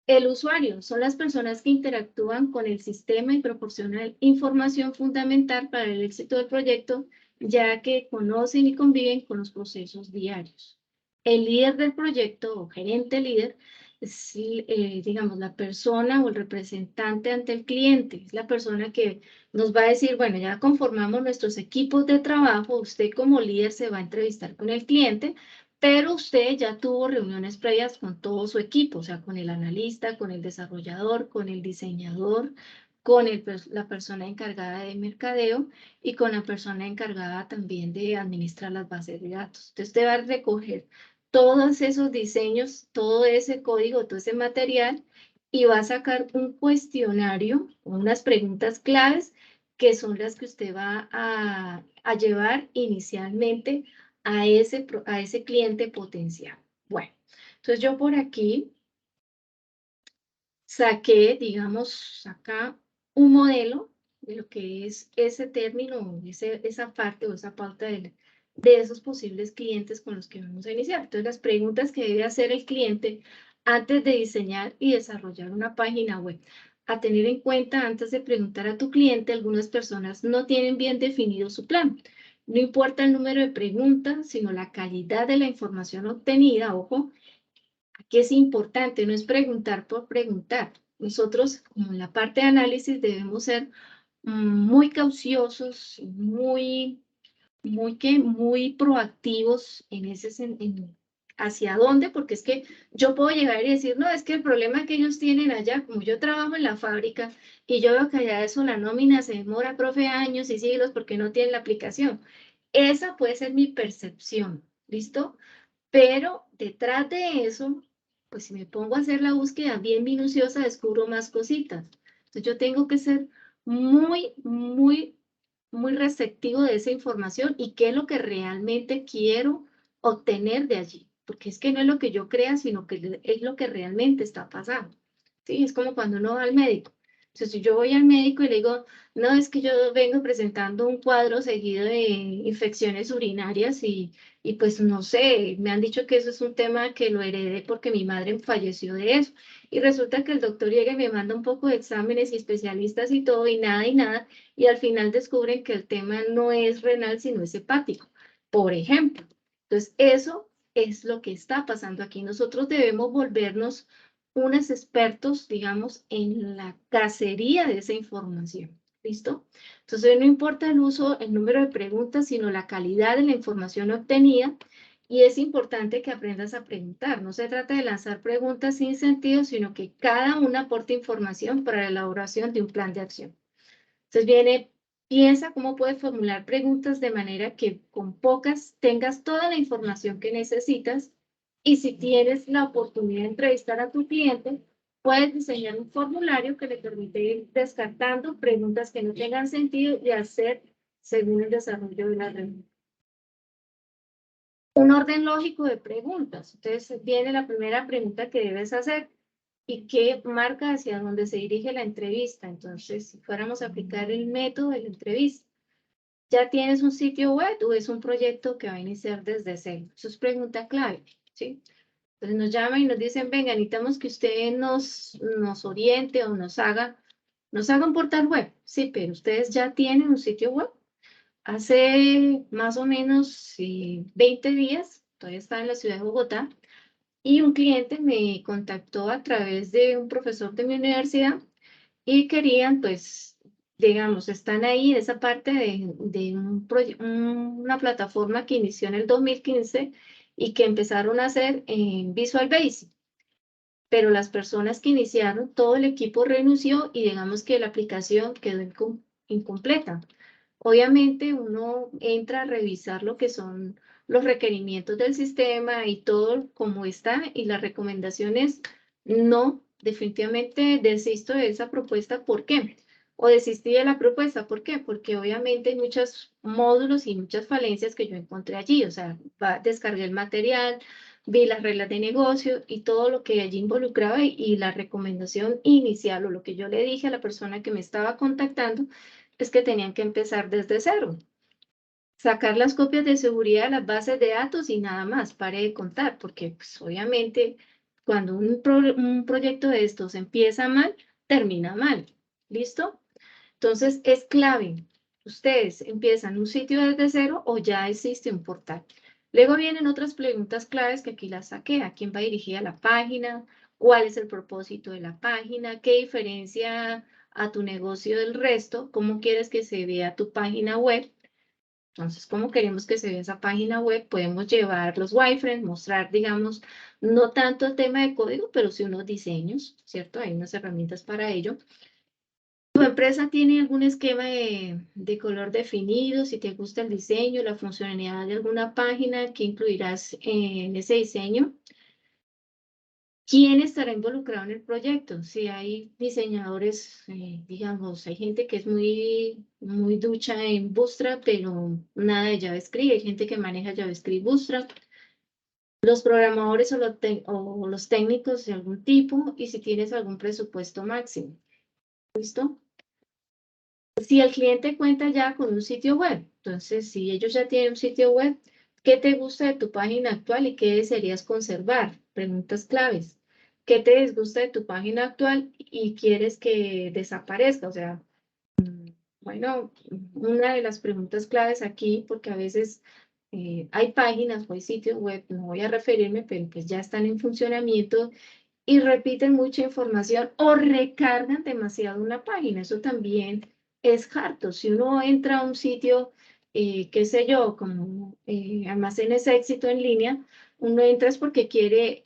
El usuario son las personas que interactúan con el sistema y proporcionan información fundamental para el éxito del proyecto, ya que conocen y conviven con los procesos diarios. El líder del proyecto o gerente líder es, digamos, la persona o el representante ante el cliente. Es la persona que nos va a decir, bueno, ya conformamos nuestros equipos de trabajo, usted como líder se va a entrevistar con el cliente, pero usted ya tuvo reuniones previas con todo su equipo, o sea, con el analista, con el desarrollador, con el diseñador, con la persona encargada de mercadeo y con la persona encargada también de administrar las bases de datos. Entonces, usted va a recoger todos esos diseños, todo ese código, todo ese material, y va a sacar un cuestionario, unas preguntas claves, que son las que usted va a llevar inicialmente a ese cliente potencial. Bueno, entonces yo por aquí saqué, digamos, acá un modelo de lo que es ese término, esa parte o esa pauta de esos posibles clientes con los que vamos a iniciar. Entonces, las preguntas que debe hacer el cliente antes de diseñar y desarrollar una página web. A tener en cuenta, antes de preguntar a tu cliente, algunas personas no tienen bien definido su plan. No importa el número de preguntas, sino la calidad de la información obtenida. Ojo, aquí es importante, no es preguntar por preguntar. Nosotros, como en la parte de análisis, debemos ser muy cauciosos, muy proactivos en hacia dónde, porque es que yo puedo llegar y decir, no, es que el problema que ellos tienen allá, como yo trabajo en la fábrica y yo veo que allá eso, la nómina se demora, profe, años y siglos porque no tienen la aplicación. Esa puede ser mi percepción, ¿listo? Pero detrás de eso, pues si me pongo a hacer la búsqueda bien minuciosa, descubro más cositas. Entonces yo tengo que ser muy receptivo de esa información y qué es lo que realmente quiero obtener de allí. Porque es que no es lo que yo crea, sino que es lo que realmente está pasando. ¿Sí? Es como cuando uno va al médico. Entonces, si yo voy al médico y le digo, no, es que yo vengo presentando un cuadro seguido de infecciones urinarias y pues no sé, me han dicho que eso es un tema que lo heredé porque mi madre falleció de eso. Y resulta que el doctor llega y me manda un poco de exámenes y especialistas y todo, y nada, y al final descubren que el tema no es renal, sino es hepático, por ejemplo. Entonces, eso es lo que está pasando aquí. Nosotros debemos volvernos unos expertos, digamos, en la cacería de esa información. ¿Listo? Entonces, no importa el uso, el número de preguntas, sino la calidad de la información obtenida. Y es importante que aprendas a preguntar. No se trata de lanzar preguntas sin sentido, sino que cada una aporte información para la elaboración de un plan de acción. Entonces piensa cómo puedes formular preguntas de manera que con pocas tengas toda la información que necesitas, y si tienes la oportunidad de entrevistar a tu cliente, puedes diseñar un formulario que le permite ir descartando preguntas que no tengan sentido y hacer según el desarrollo de la reunión. Un orden lógico de preguntas. Entonces viene la primera pregunta que debes hacer y que marca hacia dónde se dirige la entrevista. Entonces, si fuéramos a aplicar el método de la entrevista, ¿ya tienes un sitio web o es un proyecto que va a iniciar desde cero? Eso es pregunta clave, ¿sí? Entonces nos llaman y nos dicen, venga, necesitamos que usted nos oriente o nos haga un portal web. Sí, pero ustedes ya tienen un sitio web. Hace más o menos 20 días, todavía estaba en la ciudad de Bogotá, y un cliente me contactó a través de un profesor de mi universidad y querían, pues, digamos, están ahí en esa parte de una plataforma que inició en el 2015 y que empezaron a hacer en Visual Basic. Pero las personas que iniciaron, todo el equipo renunció y digamos que la aplicación quedó incompleta. Obviamente uno entra a revisar lo que son los requerimientos del sistema y todo como está, y la recomendación es no, definitivamente desisto de esa propuesta. ¿Por qué? O desistí de la propuesta. ¿Por qué? Porque obviamente hay muchos módulos y muchas falencias que yo encontré allí. O sea, descargué el material, vi las reglas de negocio y todo lo que allí involucraba, y la recomendación inicial o lo que yo le dije a la persona que me estaba contactando es que tenían que empezar desde cero. Sacar las copias de seguridad de las bases de datos y nada más, pare de contar, porque pues, obviamente cuando un proyecto de estos empieza mal, termina mal. ¿Listo? Entonces es clave. Ustedes empiezan un sitio desde cero o ya existe un portal. Luego vienen otras preguntas claves que aquí las saqué. ¿A quién va dirigida la página? ¿Cuál es el propósito de la página? ¿Qué diferencia a tu negocio del resto? ¿Cómo quieres que se vea tu página web? Entonces, ¿cómo queremos que se vea esa página web? Podemos llevar los wireframes, mostrar, digamos, no tanto el tema de código, pero sí unos diseños, ¿cierto? Hay unas herramientas para ello. ¿Tu empresa tiene algún esquema de color definido? Si te gusta el diseño, la funcionalidad de alguna página, ¿qué incluirás en ese diseño? ¿Quién estará involucrado en el proyecto? Si hay diseñadores, digamos, hay gente que es muy ducha en Bootstrap, pero nada de JavaScript. Hay gente que maneja JavaScript Bootstrap. Los programadores o los técnicos de algún tipo, y si tienes algún presupuesto máximo. ¿Listo? Si el cliente cuenta ya con un sitio web, entonces si ellos ya tienen un sitio web, ¿qué te gusta de tu página actual y qué desearías conservar? Preguntas claves. ¿Qué te disgusta de tu página actual y quieres que desaparezca? O sea, bueno, una de las preguntas claves aquí, porque a veces hay páginas o hay sitios web, no voy a referirme, pero pues ya están en funcionamiento y repiten mucha información o recargan demasiado una página. Eso también es harto. Si uno entra a un sitio, qué sé yo, como Almacenes Éxito en línea, uno entra es porque quiere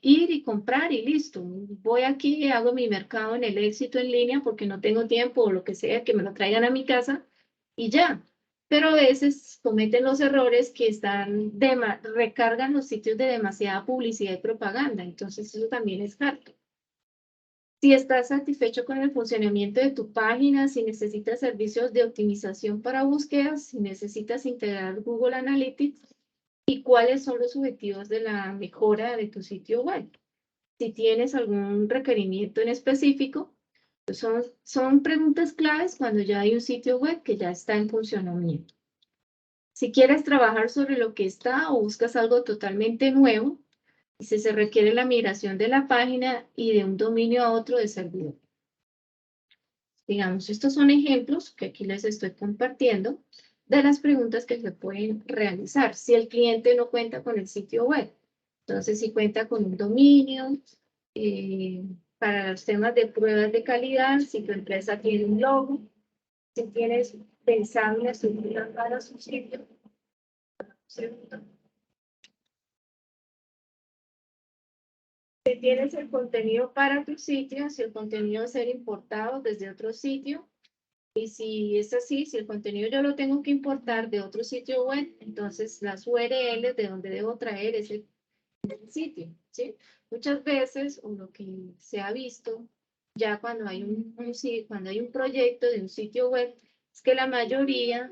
ir y comprar y listo. Voy aquí, hago mi mercado en el Éxito en línea porque no tengo tiempo o lo que sea, que me lo traigan a mi casa y ya. Pero a veces cometen los errores que recargan los sitios de demasiada publicidad y propaganda. Entonces eso también es harto. Si estás satisfecho con el funcionamiento de tu página, si necesitas servicios de optimización para búsquedas, si necesitas integrar Google Analytics, y cuáles son los objetivos de la mejora de tu sitio web. Si tienes algún requerimiento en específico, pues son preguntas claves cuando ya hay un sitio web que ya está en funcionamiento. Si quieres trabajar sobre lo que está o buscas algo totalmente nuevo, y si se requiere la migración de la página y de un dominio a otro de servidor. Digamos, estos son ejemplos que aquí les estoy compartiendo de las preguntas que se pueden realizar. Si el cliente no cuenta con el sitio web, entonces si cuenta con un dominio, para los temas de pruebas de calidad, si tu empresa tiene un logo, si tienes pensado en la estructura para su sitio. Si tienes el contenido para tu sitio, si el contenido va a ser importado desde otro sitio, y si es así, si el contenido yo lo tengo que importar de otro sitio web, entonces las URLs de donde debo traer ese sitio, ¿sí? Muchas veces, o lo que se ha visto, ya cuando hay cuando hay un proyecto de un sitio web, es que la mayoría,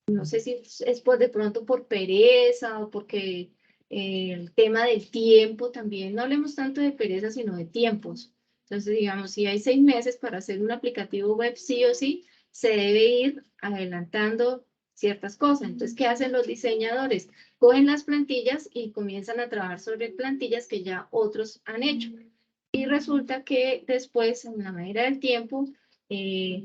no sé si es de pronto por pereza o porque el tema del tiempo también, no hablemos tanto de pereza, sino de tiempos. Entonces, digamos, si hay 6 meses para hacer un aplicativo web, sí o sí, se debe ir adelantando ciertas cosas. Entonces, ¿qué hacen los diseñadores? Cogen las plantillas y comienzan a trabajar sobre plantillas que ya otros han hecho. Y resulta que después, en la medida del tiempo,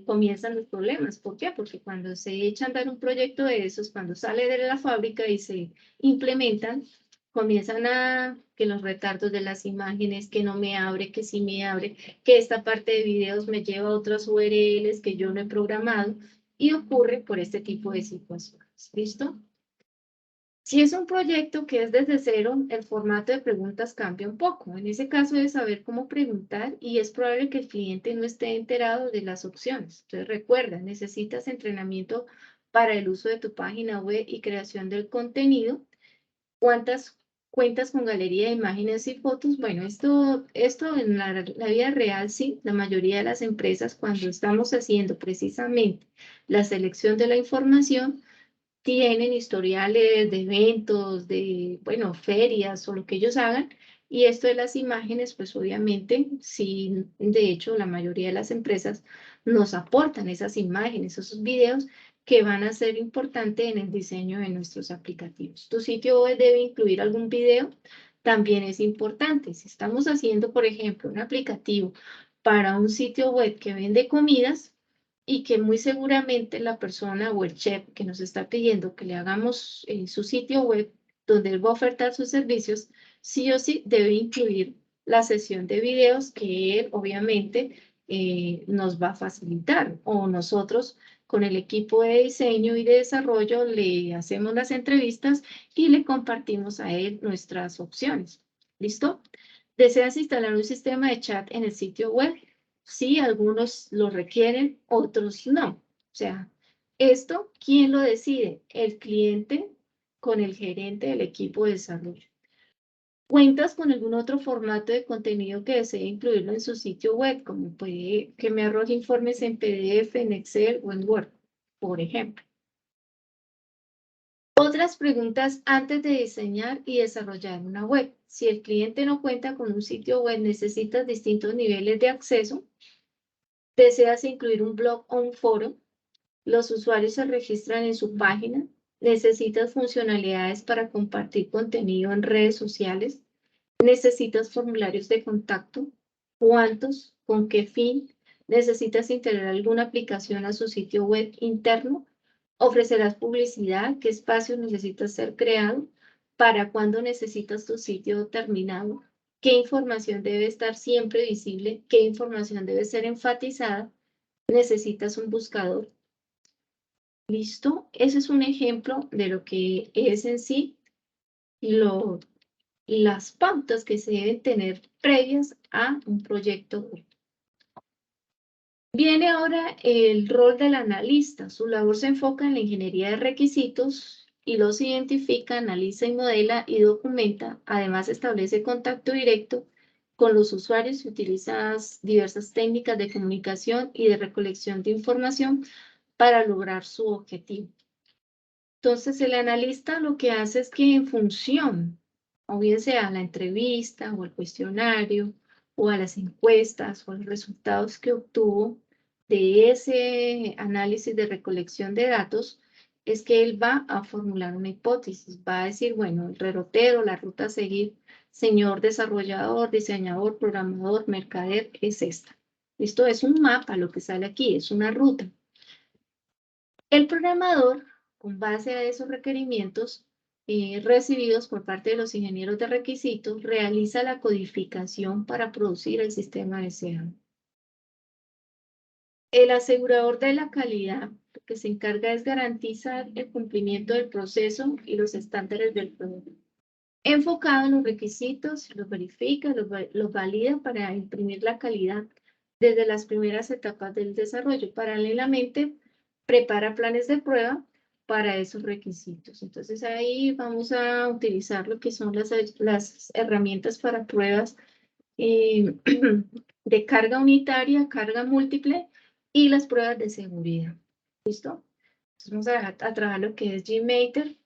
comienzan los problemas. ¿Por qué? Porque cuando se echa a andar un proyecto de esos, cuando sale de la fábrica y se implementan, comienzan a que los retardos de las imágenes, que no me abre, que sí me abre, que esta parte de videos me lleva a otras URLs que yo no he programado y ocurre por este tipo de situaciones. ¿Listo? Si es un proyecto que es desde cero, el formato de preguntas cambia un poco. En ese caso es saber cómo preguntar y es probable que el cliente no esté enterado de las opciones. Entonces recuerda, necesitas entrenamiento para el uso de tu página web y creación del contenido. ¿Cuántas cuentas con galería de imágenes y fotos? Bueno, esto en la vida real, sí, la mayoría de las empresas cuando estamos haciendo precisamente la selección de la información, tienen historiales de eventos, de, bueno, ferias o lo que ellos hagan. Y esto de las imágenes, pues obviamente, sí, de hecho, la mayoría de las empresas nos aportan esas imágenes, esos videos que van a ser importantes en el diseño de nuestros aplicativos. Tu sitio web debe incluir algún video, también es importante. Si estamos haciendo, por ejemplo, un aplicativo para un sitio web que vende comidas, y que muy seguramente la persona o el chef que nos está pidiendo que le hagamos su sitio web donde él va a ofertar sus servicios, sí o sí debe incluir la sesión de videos que él obviamente nos va a facilitar o nosotros con el equipo de diseño y de desarrollo le hacemos las entrevistas y le compartimos a él nuestras opciones. ¿Listo? ¿Deseas instalar un sistema de chat en el sitio web? Sí, algunos lo requieren, otros no. O sea, esto, ¿quién lo decide? El cliente con el gerente del equipo de desarrollo. ¿Cuentas con algún otro formato de contenido que desee incluirlo en su sitio web? Como puede que me arroje informes en PDF, en Excel o en Word, por ejemplo. Otras preguntas antes de diseñar y desarrollar una web. Si el cliente no cuenta con un sitio web, necesitas distintos niveles de acceso. ¿Deseas incluir un blog o un foro? Los usuarios se registran en su página. ¿Necesitas funcionalidades para compartir contenido en redes sociales? ¿Necesitas formularios de contacto? ¿Cuántos? ¿Con qué fin? ¿Necesitas integrar alguna aplicación a su sitio web interno? ¿Ofrecerás publicidad? ¿Qué espacios necesitas ser creado? ¿Para cuándo necesitas tu sitio terminado? ¿Qué información debe estar siempre visible? ¿Qué información debe ser enfatizada? ¿Necesitas un buscador? ¿Listo? Ese es un ejemplo de lo que es en sí las pautas que se deben tener previas a un proyecto web. Viene ahora el rol del analista. Su labor se enfoca en la ingeniería de requisitos y los identifica, analiza y modela y documenta. Además, establece contacto directo con los usuarios y utiliza diversas técnicas de comunicación y de recolección de información para lograr su objetivo. Entonces, el analista lo que hace es que en función, o bien sea a la entrevista o al cuestionario, o a las encuestas o a los resultados que obtuvo de ese análisis de recolección de datos, es que él va a formular una hipótesis, va a decir, bueno, el derrotero, la ruta a seguir, señor desarrollador, diseñador, programador, mercader, es esta. Esto es un mapa, lo que sale aquí, es una ruta. El programador, con base a esos requerimientos recibidos por parte de los ingenieros de requisitos, realiza la codificación para producir el sistema deseado. El asegurador de la calidad, lo que se encarga es garantizar el cumplimiento del proceso y los estándares del producto. Enfocado en los requisitos, los verifica, los valida para imprimir la calidad desde las primeras etapas del desarrollo. Paralelamente, prepara planes de prueba para esos requisitos. Entonces ahí vamos a utilizar lo que son las herramientas para pruebas de carga unitaria, carga múltiple y las pruebas de seguridad. ¿Listo? Entonces vamos a trabajar lo que es GMater.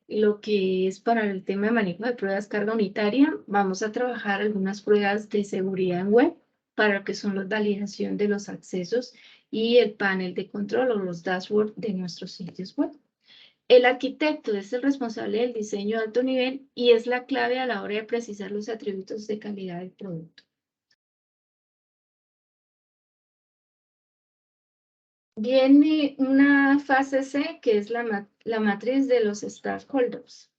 Lo que es para el tema de manejo de pruebas carga unitaria, vamos a trabajar algunas pruebas de seguridad en web para lo que son la validación de los accesos y el panel de control o los dashboards de nuestros sitios web. El arquitecto es el responsable del diseño de alto nivel y es la clave a la hora de precisar los atributos de calidad del producto. Viene una fase C, que es la matriz de los stakeholders.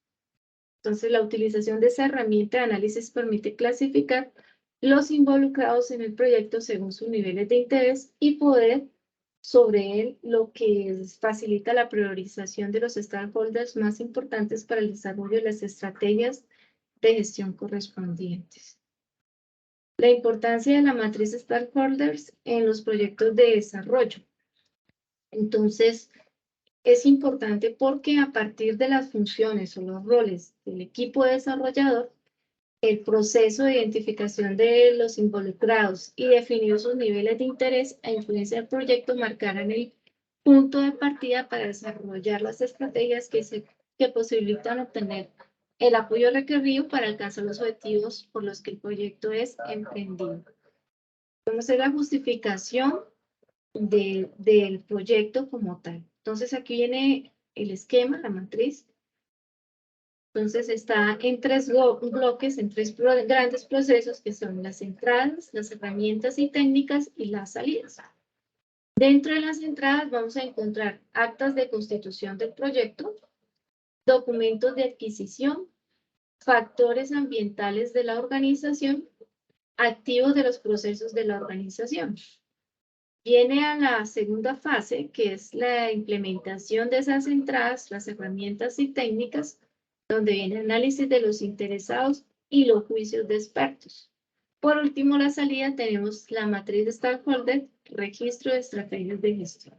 Entonces, la utilización de esa herramienta de análisis permite clasificar los involucrados en el proyecto según sus niveles de interés y poder sobre él, lo que facilita la priorización de los stakeholders más importantes para el desarrollo de las estrategias de gestión correspondientes. La importancia de la matriz stakeholders en los proyectos de desarrollo. Entonces, es importante porque a partir de las funciones o los roles del equipo desarrollador, el proceso de identificación de los involucrados y definir sus niveles de interés e influencia del proyecto marcarán el punto de partida para desarrollar las estrategias que posibilitan obtener el apoyo requerido para alcanzar los objetivos por los que el proyecto es emprendido. Vamos a ver la justificación del proyecto como tal. Entonces aquí viene el esquema, la matriz. Entonces está en tres bloques, en tres grandes procesos que son las entradas, las herramientas y técnicas y las salidas. Dentro de las entradas vamos a encontrar actas de constitución del proyecto, documentos de adquisición, factores ambientales de la organización, activos de los procesos de la organización. Viene a la segunda fase, que es la implementación de esas entradas, las herramientas y técnicas, donde viene el análisis de los interesados y los juicios de expertos. Por último, la salida tenemos la matriz de stakeholder, registro de estrategias de gestión.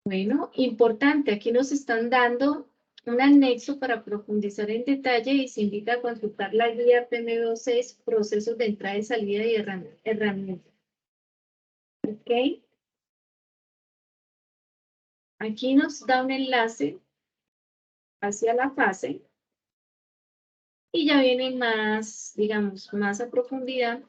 Bueno, importante, aquí nos están dando un anexo para profundizar en detalle y se invita a consultar la guía PM26, procesos de entrada y salida y herramientas. ¿Ok? Aquí nos da un enlace hacia la fase y ya viene más, digamos, más a profundidad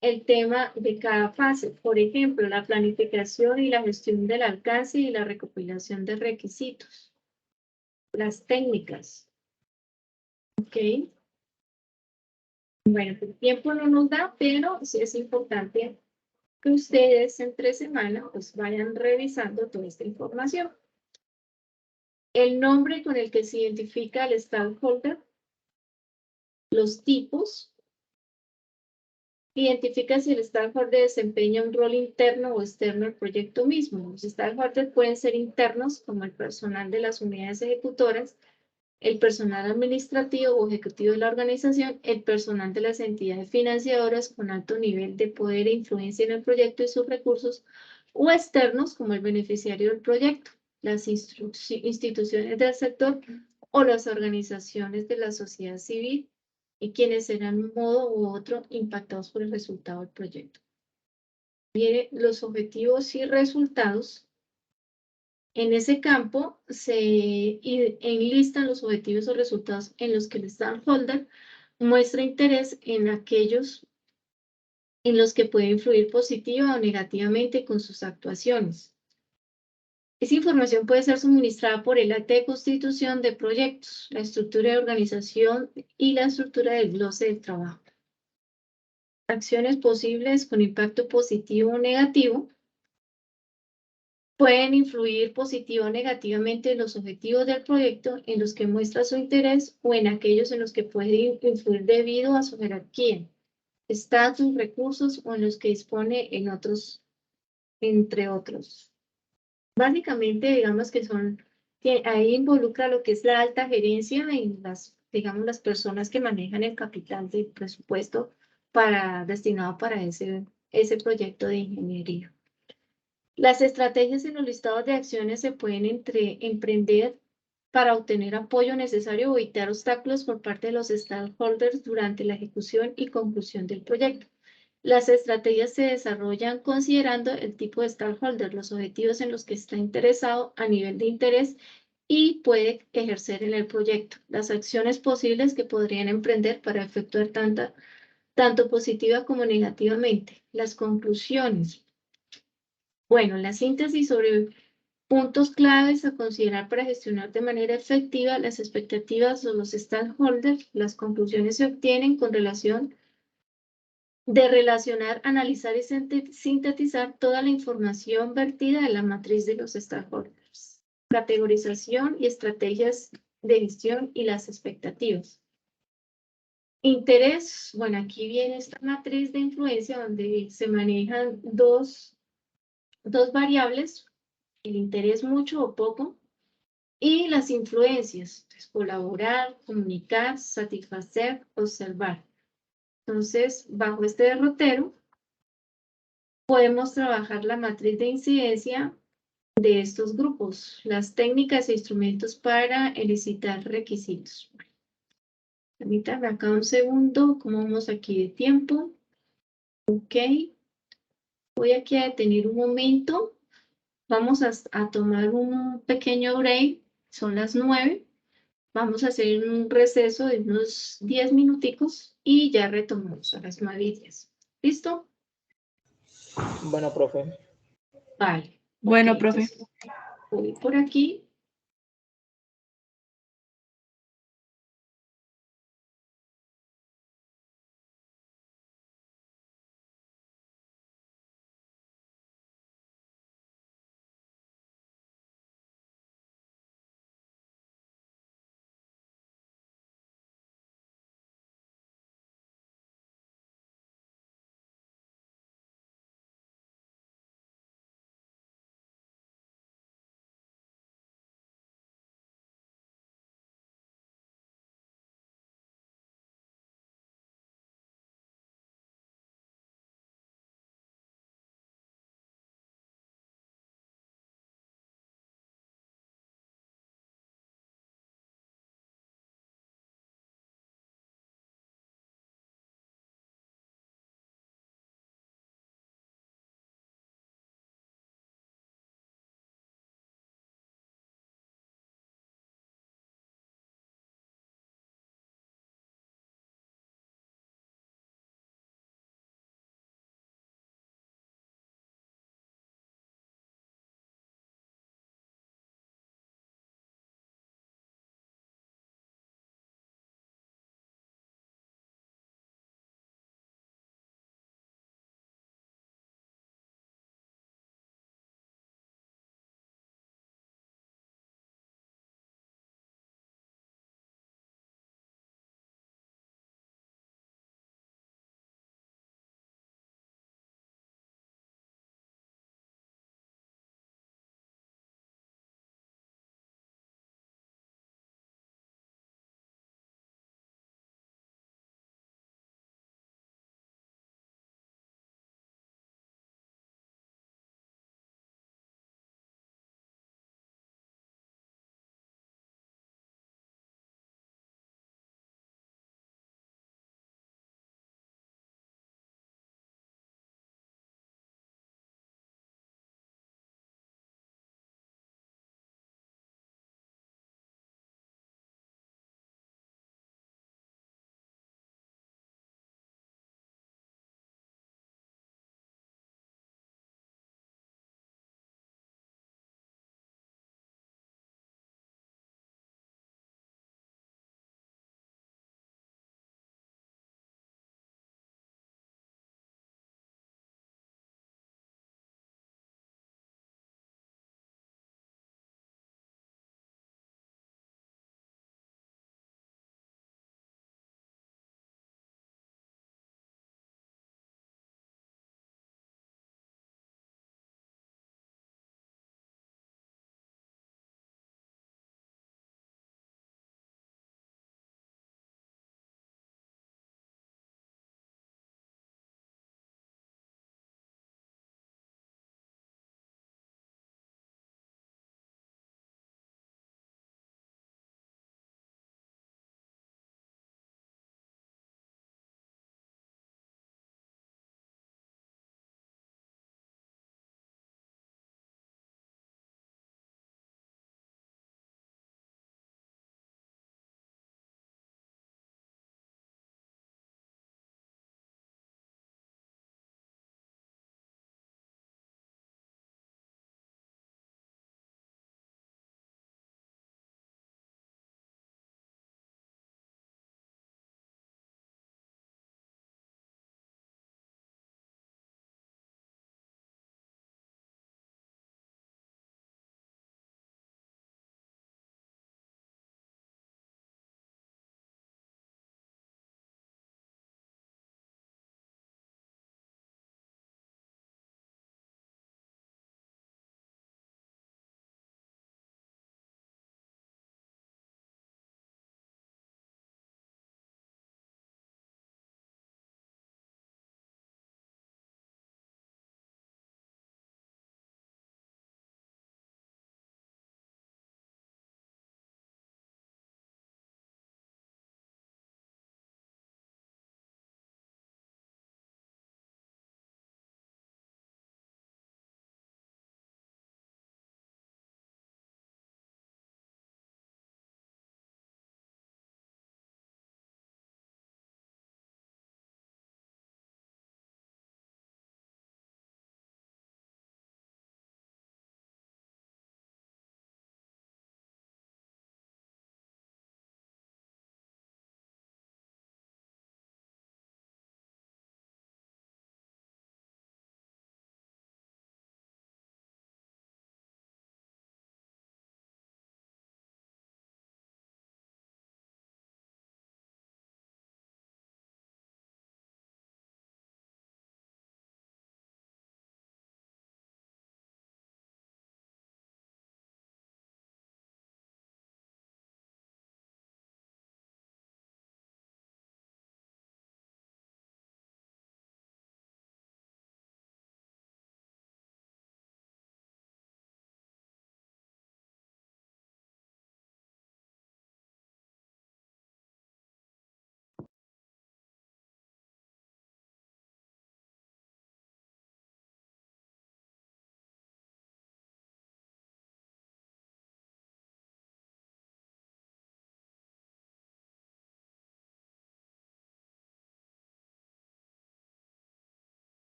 el tema de cada fase. Por ejemplo, la planificación y la gestión del alcance y la recopilación de requisitos. Las técnicas. ¿Ok? Bueno, el tiempo no nos da, pero sí es importante que ustedes entre semana pues vayan revisando toda esta información. El nombre con el que se identifica el stakeholder, los tipos, identifica si el stakeholder desempeña un rol interno o externo al proyecto mismo. Los stakeholders pueden ser internos, como el personal de las unidades ejecutoras, el personal administrativo o ejecutivo de la organización, el personal de las entidades financiadoras con alto nivel de poder e influencia en el proyecto y sus recursos, o externos, como el beneficiario del proyecto, las instituciones del sector o las organizaciones de la sociedad civil, y quienes serán de un modo u otro impactados por el resultado del proyecto. Vienen los objetivos y resultados. En ese campo se enlistan los objetivos o resultados en los que el stakeholder muestra interés en aquellos en los que puede influir positiva o negativamente con sus actuaciones. Esa información puede ser suministrada por el acta de constitución de proyectos, la estructura de organización y la estructura del glose del trabajo. Acciones posibles con impacto positivo o negativo pueden influir positivo o negativamente en los objetivos del proyecto en los que muestra su interés o en aquellos en los que puede influir debido a su jerarquía, estatus, recursos o en los que dispone en otros, entre otros. Básicamente, digamos que ahí involucra lo que es la alta gerencia y digamos, las personas que manejan el capital del presupuesto destinado para ese proyecto de ingeniería. Las estrategias en los listados de acciones se pueden emprender para obtener apoyo necesario o evitar obstáculos por parte de los stakeholders durante la ejecución y conclusión del proyecto. Las estrategias se desarrollan considerando el tipo de stakeholder, los objetivos en los que está interesado a nivel de interés y puede ejercer en el proyecto, las acciones posibles que podrían emprender para efectuar tanto positiva como negativamente, las conclusiones. Bueno, la síntesis sobre puntos claves a considerar para gestionar de manera efectiva las expectativas de los stakeholders. Las conclusiones se obtienen con relación de relacionar, analizar y sintetizar toda la información vertida de la matriz de los stakeholders, categorización y estrategias de gestión y las expectativas. Interés, bueno, aquí viene esta matriz de influencia donde se manejan dos variables, el interés mucho o poco, y las influencias, entonces, colaborar, comunicar, satisfacer, observar. Entonces, bajo este derrotero, podemos trabajar la matriz de incidencia de estos grupos, las técnicas e instrumentos para elicitar requisitos. Permítanme acá un segundo, ¿cómo vamos aquí de tiempo? Ok, voy aquí a detener un momento. Vamos a tomar un pequeño break, son las 9. Vamos a hacer un receso de unos 10 minuticos y ya retomamos a las 9:10. ¿Listo? Bueno, profe. Vale. Bueno, Ok, profe. entonces, voy por aquí.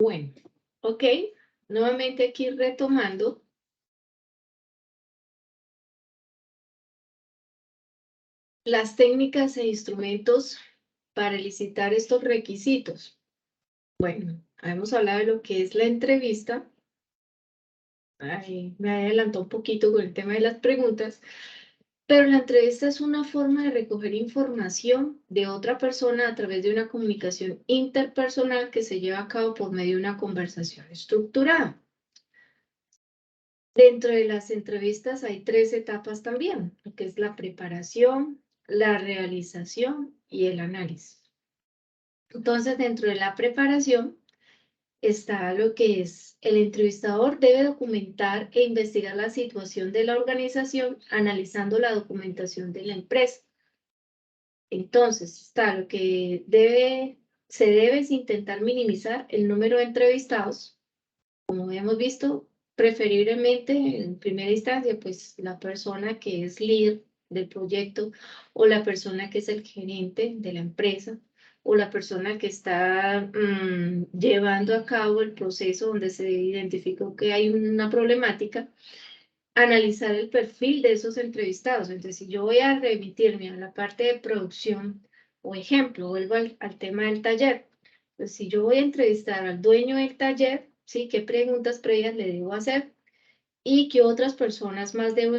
Bueno, ok. Nuevamente aquí retomando. Las técnicas e instrumentos para elicitar estos requisitos. Bueno, hemos hablado de lo que es la entrevista. Ahí me adelantó un poquito con el tema de las preguntas, pero la entrevista es una forma de recoger información de otra persona a través de una comunicación interpersonal que se lleva a cabo por medio de una conversación estructurada. Dentro de las entrevistas hay 3 etapas también, lo que es la preparación, la realización y el análisis. Entonces, dentro de la preparación está lo que es el entrevistador debe documentar e investigar la situación de la organización analizando la documentación de la empresa. Entonces, está lo que se debe intentar minimizar el número de entrevistados. Como hemos visto, preferiblemente en primera instancia, pues la persona que es líder del proyecto o la persona que es el gerente de la empresa o la persona que está llevando a cabo el proceso donde se identificó que hay una problemática, analizar el perfil de esos entrevistados. Entonces, si yo voy a remitirme a la parte de producción, o ejemplo, vuelvo al tema del taller, pues si yo voy a entrevistar al dueño del taller, ¿sí? ¿Qué preguntas previas le debo hacer? Y qué otras personas más debo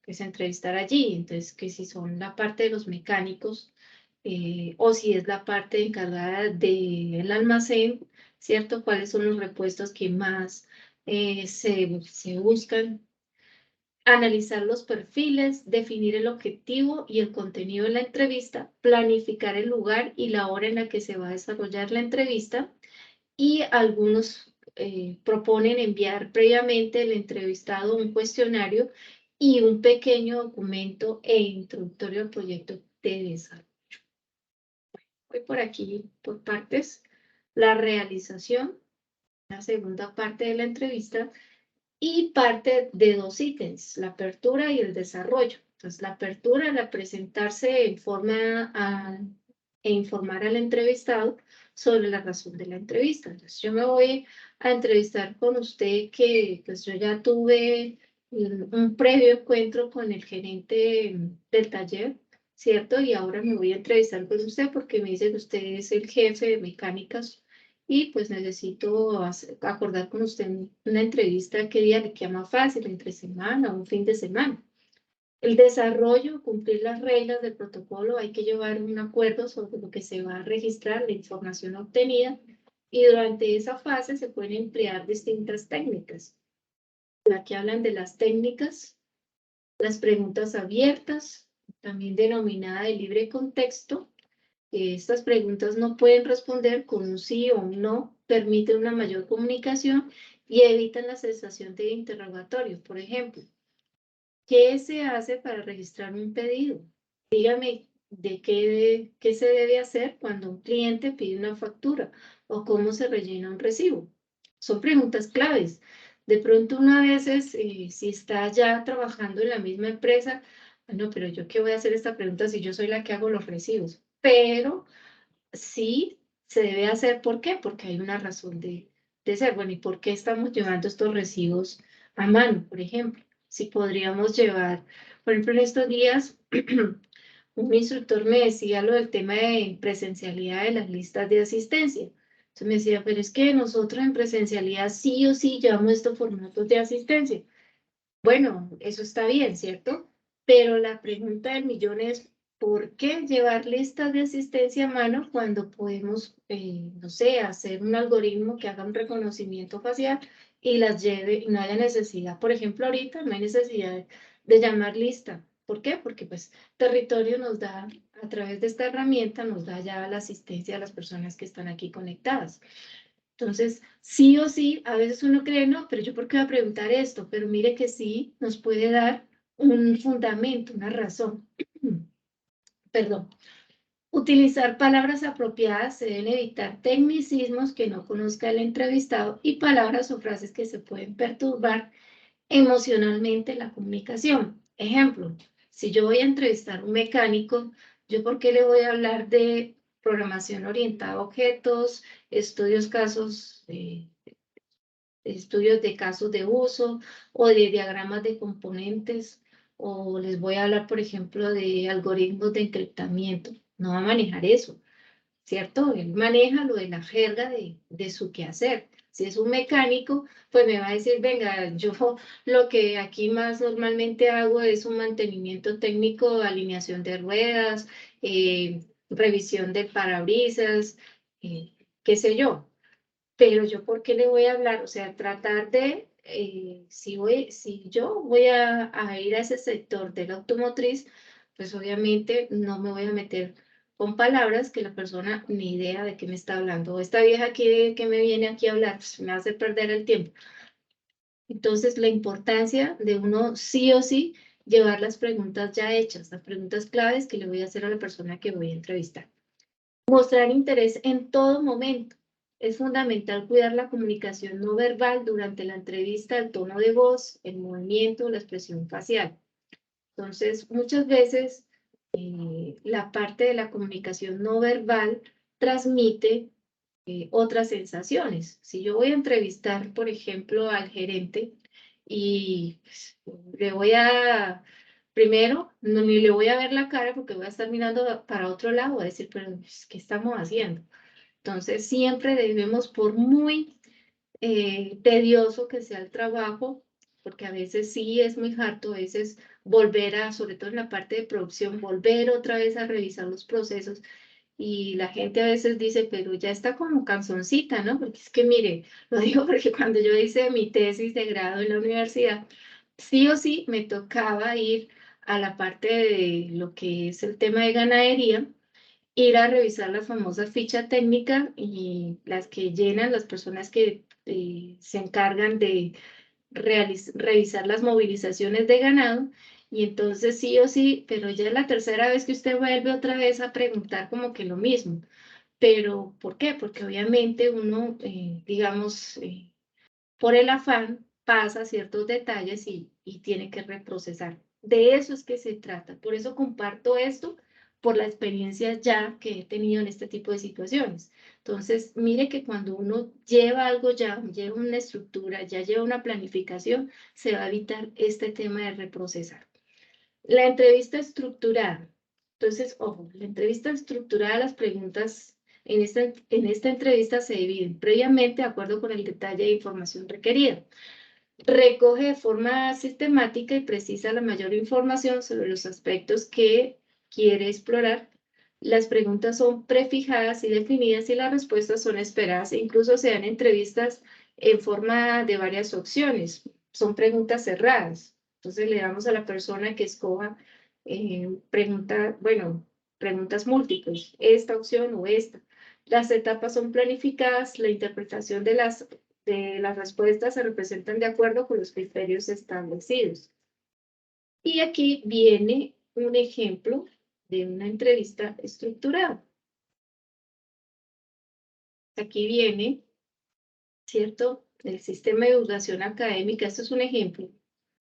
pues, entrevistar allí. Entonces, que si son la parte de los mecánicos, o si es la parte encargada del almacén, ¿cierto? ¿Cuáles son los repuestos que más se buscan? Analizar los perfiles, definir el objetivo y el contenido de la entrevista, planificar el lugar y la hora en la que se va a desarrollar la entrevista, y algunos proponen enviar previamente al entrevistado un cuestionario y un pequeño documento introductorio al proyecto de desarrollo. Voy por aquí, por partes. La realización, la segunda parte de la entrevista, y parte de 2 ítems, la apertura y el desarrollo. Entonces, la apertura era presentarse en forma e informar al entrevistado sobre la razón de la entrevista. Entonces, yo me voy a entrevistar con usted que pues yo ya tuve un previo encuentro con el gerente del taller, ¿cierto? Y ahora me voy a entrevistar con usted porque me dice que usted es el jefe de mecánicas y pues necesito acordar con usted una entrevista qué día le queda más fácil, entre semana o un fin de semana. El desarrollo, cumplir las reglas del protocolo, hay que llevar un acuerdo sobre lo que se va a registrar, la información obtenida, y durante esa fase se pueden emplear distintas técnicas. Aquí hablan de las técnicas, las preguntas abiertas, también denominada de libre contexto. Estas preguntas no pueden responder con un sí o un no, permiten una mayor comunicación y evitan la sensación de interrogatorio. Por ejemplo, ¿qué se hace para registrar un pedido? Dígame de qué se debe hacer cuando un cliente pide una factura o cómo se rellena un recibo. Son preguntas claves. De pronto uno a veces, si está ya trabajando en la misma empresa, no, pero yo qué voy a hacer esta pregunta si yo soy la que hago los recibos. Pero sí se debe hacer, ¿por qué? Porque hay una razón de ser. Bueno, ¿y por qué estamos llevando estos recibos a mano, por ejemplo? Si podríamos llevar, por ejemplo, en estos días, un instructor me decía lo del tema de presencialidad de las listas de asistencia. Entonces me decía, pero es que nosotros en presencialidad sí o sí llevamos estos formatos de asistencia. Bueno, eso está bien, ¿cierto? Pero la pregunta del millón es, ¿por qué llevar listas de asistencia a mano cuando podemos, no sé, hacer un algoritmo que haga un reconocimiento facial y las lleve y no haya necesidad? Por ejemplo, ahorita no hay necesidad de llamar lista. ¿Por qué? Porque pues territorio nos da, a través de esta herramienta, nos da ya la asistencia a las personas que están aquí conectadas. Entonces, sí o sí, a veces uno cree, no, pero yo por qué voy a preguntar esto, pero mire que sí nos puede dar un fundamento, una razón. Perdón. Utilizar palabras apropiadas, se deben evitar tecnicismos que no conozca el entrevistado y palabras o frases que se pueden perturbar emocionalmente la comunicación. Ejemplo, si yo voy a entrevistar a un mecánico, ¿yo por qué le voy a hablar de programación orientada a objetos, estudios de casos de uso o de diagramas de componentes, o les voy a hablar, por ejemplo, de algoritmos de encriptamiento. No va a manejar eso, ¿cierto? Él maneja lo de la jerga de su quehacer. Si es un mecánico, pues me va a decir, venga, yo lo que aquí más normalmente hago es un mantenimiento técnico, alineación de ruedas, revisión de parabrisas, qué sé yo. Pero yo, ¿por qué le voy a hablar? O sea, tratar de, si yo voy a ir a ese sector de la automotriz, pues obviamente no me voy a meter con palabras que la persona ni idea de qué me está hablando. Esta vieja que me viene aquí a hablar, pues me hace perder el tiempo. Entonces, la importancia de uno sí o sí llevar las preguntas ya hechas, las preguntas claves que le voy a hacer a la persona que voy a entrevistar. Mostrar interés en todo momento. Es fundamental cuidar la comunicación no verbal durante la entrevista, el tono de voz, el movimiento, la expresión facial. Entonces, muchas veces la parte de la comunicación no verbal transmite otras sensaciones. Si yo voy a entrevistar, por ejemplo, al gerente y pues, le voy a, primero, no, ni le voy a ver la cara porque voy a estar mirando para otro lado, voy a decir, pero pues, ¿qué estamos haciendo? Entonces, siempre debemos, por muy tedioso que sea el trabajo, porque a veces sí es muy harto, a veces volver a, sobre todo en la parte de producción, volver otra vez a revisar los procesos. Y la gente a veces dice, pero ya está como canzoncita, ¿no? Porque es que, mire, lo digo porque cuando yo hice mi tesis de grado en la universidad, sí o sí me tocaba ir a la parte de lo que es el tema de ganadería, ir a revisar la famosa ficha técnica y las que llenan las personas que se encargan de revisar las movilizaciones de ganado. Y entonces sí o sí, pero ya es la tercera vez que usted vuelve otra vez a preguntar como que lo mismo. Pero, ¿por qué? Porque obviamente uno, digamos, por el afán pasa ciertos detalles y tiene que reprocesar. De eso es que se trata. Por eso comparto esto, por la experiencia ya que he tenido en este tipo de situaciones. Entonces, mire que cuando uno lleva algo ya, lleva una estructura, ya lleva una planificación, se va a evitar este tema de reprocesar. La entrevista estructurada. Entonces, ojo, la entrevista estructurada, las preguntas en esta entrevista se dividen previamente de acuerdo con el detalle de información requerida. Recoge de forma sistemática y precisa la mayor información sobre los aspectos que quiere explorar. Las preguntas son prefijadas y definidas y las respuestas son esperadas. E incluso se dan entrevistas en forma de varias opciones. Son preguntas cerradas. Entonces le damos a la persona que escoja preguntas múltiples, esta opción o esta. Las etapas son planificadas, la interpretación de las respuestas se representan de acuerdo con los criterios establecidos. Y aquí viene un ejemplo de una entrevista estructurada. Aquí viene, ¿cierto? El sistema de evaluación académica. Este es un ejemplo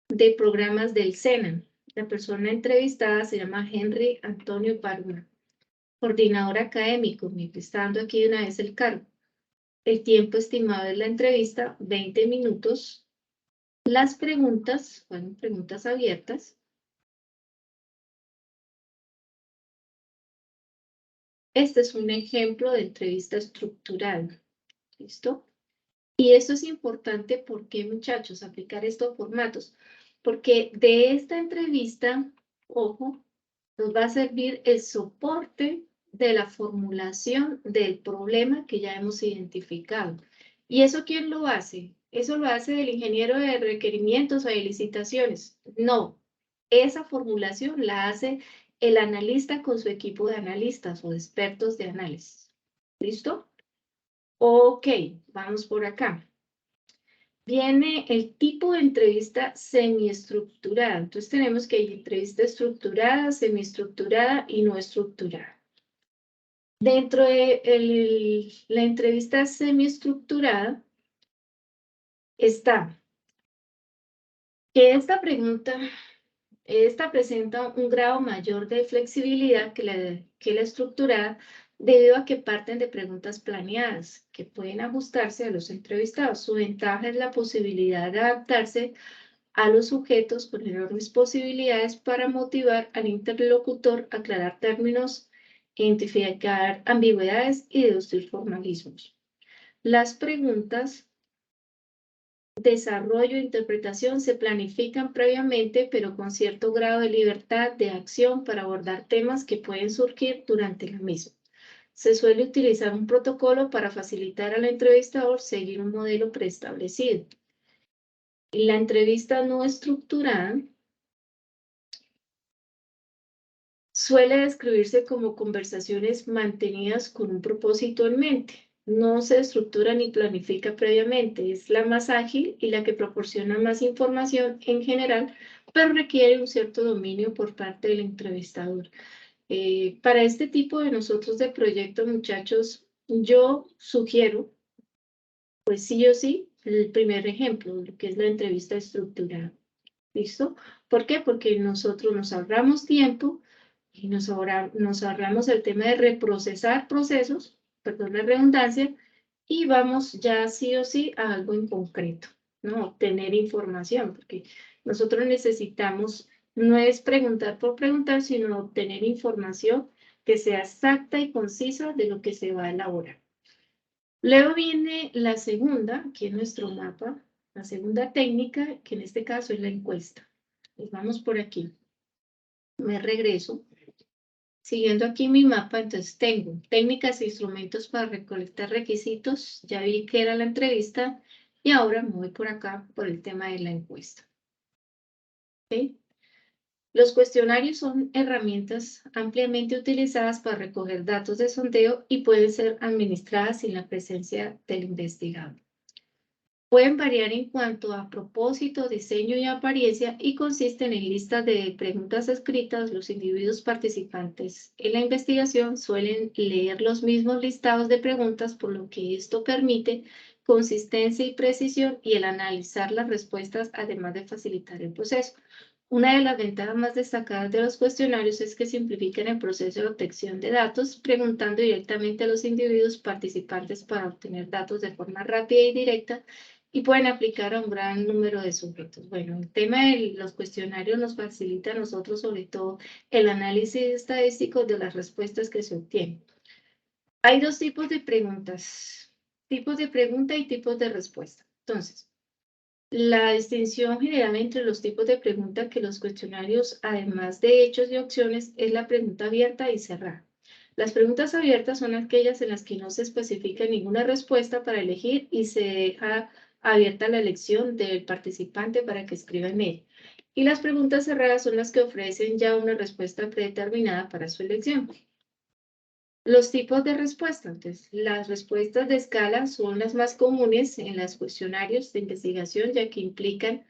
de programas del SENA. La persona entrevistada se llama Henry Antonio Parma, coordinador académico. Me está dando aquí de una vez el cargo. El tiempo estimado de la entrevista, 20 minutos. Las preguntas, fueron preguntas abiertas. Este es un ejemplo de entrevista estructural. ¿Listo? Y eso es importante porque, muchachos, aplicar estos formatos. Porque de esta entrevista, ojo, nos va a servir el soporte de la formulación del problema que ya hemos identificado. ¿Y eso quién lo hace? ¿Eso lo hace el ingeniero de requerimientos o de licitaciones? No, esa formulación la hace el analista con su equipo de analistas o de expertos de análisis. ¿Listo? Ok, vamos por acá. Viene el tipo de entrevista semiestructurada. Entonces tenemos que hay entrevista estructurada, semiestructurada y no estructurada. Dentro de la entrevista semiestructurada está que esta presenta un grado mayor de flexibilidad que la estructurada, debido a que parten de preguntas planeadas que pueden ajustarse a los entrevistados. Su ventaja es la posibilidad de adaptarse a los sujetos con enormes posibilidades para motivar al interlocutor, aclarar términos, identificar ambigüedades y deducir formalismos. Las preguntas, desarrollo e interpretación se planifican previamente, pero con cierto grado de libertad de acción para abordar temas que pueden surgir durante la misma. Se suele utilizar un protocolo para facilitar al entrevistador seguir un modelo preestablecido. La entrevista no estructurada suele describirse como conversaciones mantenidas con un propósito en mente. No se estructura ni planifica previamente, es la más ágil y la que proporciona más información en general, pero requiere un cierto dominio por parte del entrevistador. Para este tipo de nosotros de proyectos, muchachos, yo sugiero, pues sí o sí, el primer ejemplo, lo que es la entrevista estructurada. ¿Listo? ¿Por qué? Porque nosotros nos ahorramos tiempo y nos ahorramos el tema de reprocesar procesos, perdón la redundancia, y vamos ya sí o sí a algo en concreto, ¿no? Obtener información, porque nosotros necesitamos, no es preguntar por preguntar, sino obtener información que sea exacta y concisa de lo que se va a elaborar. Luego viene la segunda, aquí en nuestro mapa, la segunda técnica, que en este caso es la encuesta. Pues vamos por aquí. Me regreso. Siguiendo aquí mi mapa, entonces tengo técnicas e instrumentos para recolectar requisitos. Ya vi que era la entrevista y ahora me voy por acá por el tema de la encuesta. ¿Okay? Los cuestionarios son herramientas ampliamente utilizadas para recoger datos de sondeo y pueden ser administradas sin la presencia del investigador. Pueden variar en cuanto a propósito, diseño y apariencia y consisten en listas de preguntas escritas. Los individuos participantes en la investigación suelen leer los mismos listados de preguntas, por lo que esto permite consistencia y precisión y el analizar las respuestas, además de facilitar el proceso. Una de las ventajas más destacadas de los cuestionarios es que simplifican el proceso de obtención de datos, preguntando directamente a los individuos participantes para obtener datos de forma rápida y directa y pueden aplicar a un gran número de sujetos. Bueno, el tema de los cuestionarios nos facilita a nosotros sobre todo el análisis estadístico de las respuestas que se obtienen. Hay dos tipos de preguntas, tipos de pregunta y tipos de respuesta. Entonces, la distinción general entre los tipos de pregunta que los cuestionarios, además de hechos y opciones, es la pregunta abierta y cerrada. Las preguntas abiertas son aquellas en las que no se especifica ninguna respuesta para elegir y se deja abierta la elección del participante para que escriba en ella. Y las preguntas cerradas son las que ofrecen ya una respuesta predeterminada para su elección. Los tipos de respuesta. Entonces, las respuestas de escala son las más comunes en los cuestionarios de investigación, ya que implican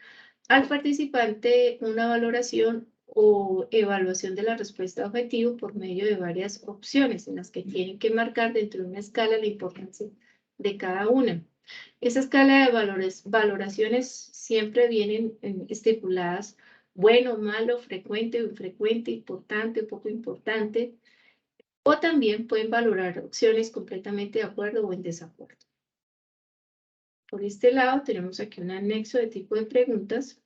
al participante una valoración o evaluación de la respuesta objetivo por medio de varias opciones en las que tienen que marcar dentro de una escala la importancia de cada una. Esa escala de valoraciones siempre vienen estipuladas bueno, malo, frecuente o infrecuente, importante o poco importante, o también pueden valorar opciones completamente de acuerdo o en desacuerdo. Por este lado tenemos aquí un anexo de tipo de preguntas.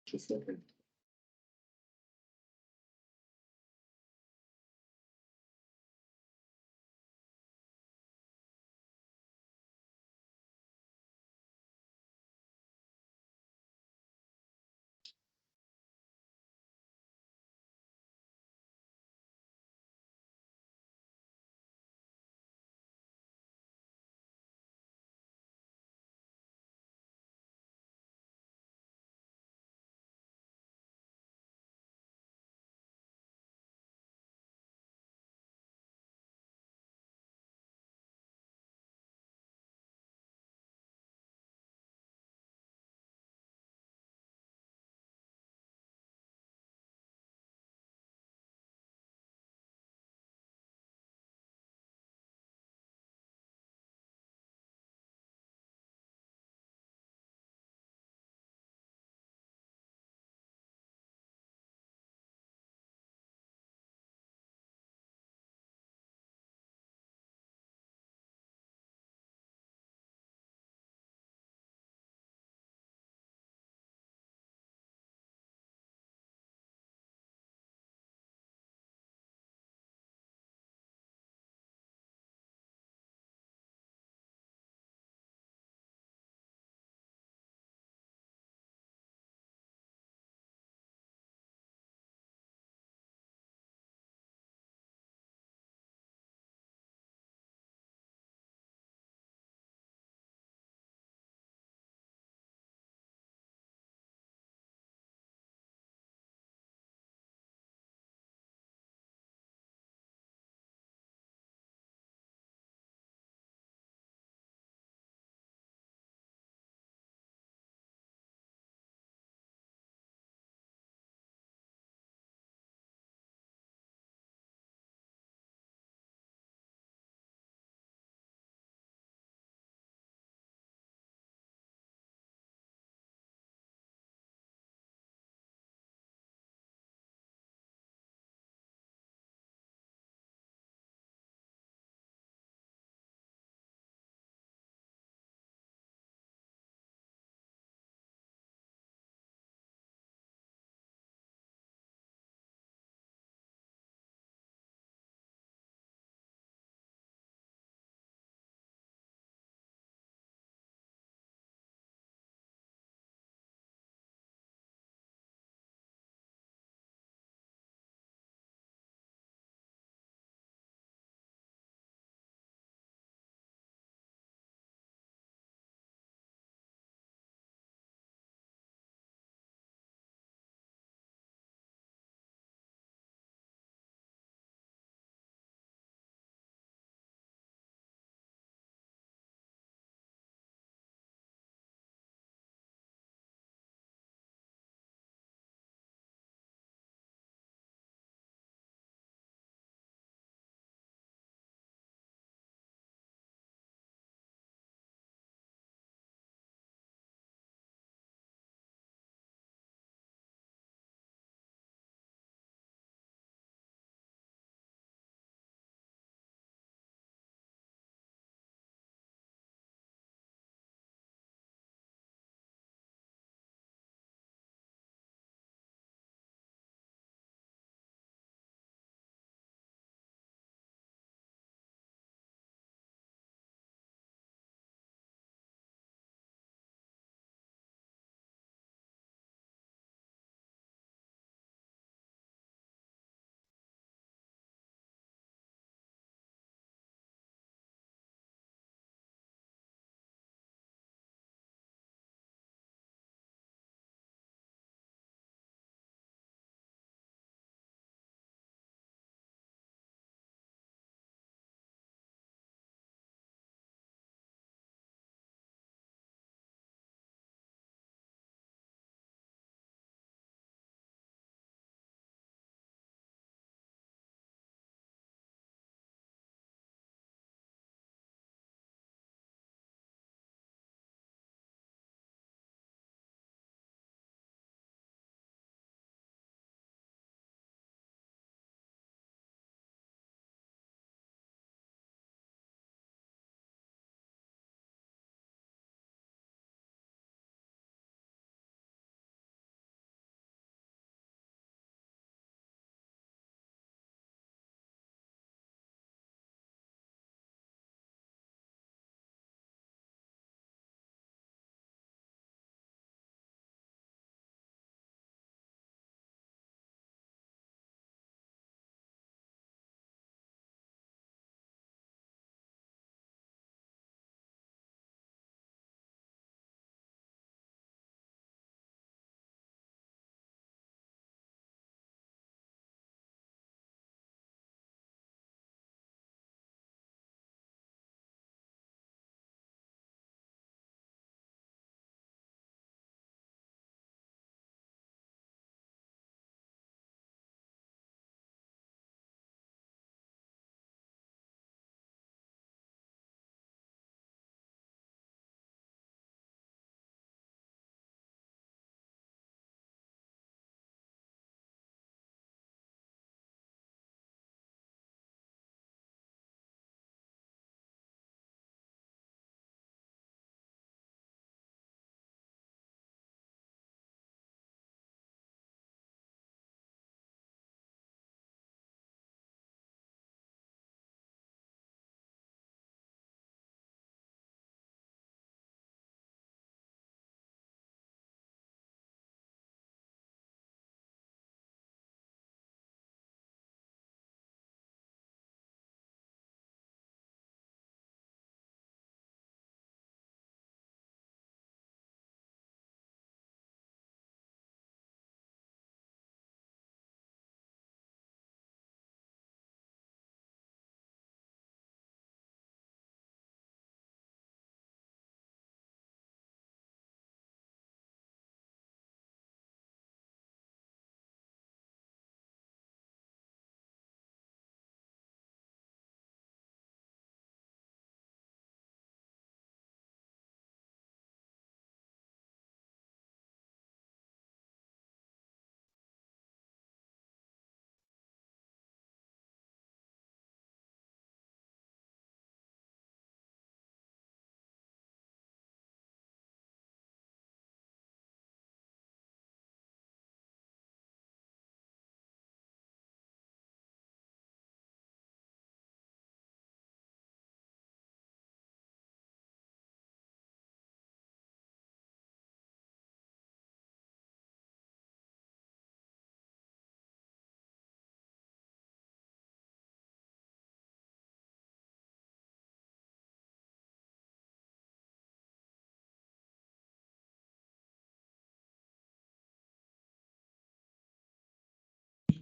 Aquí se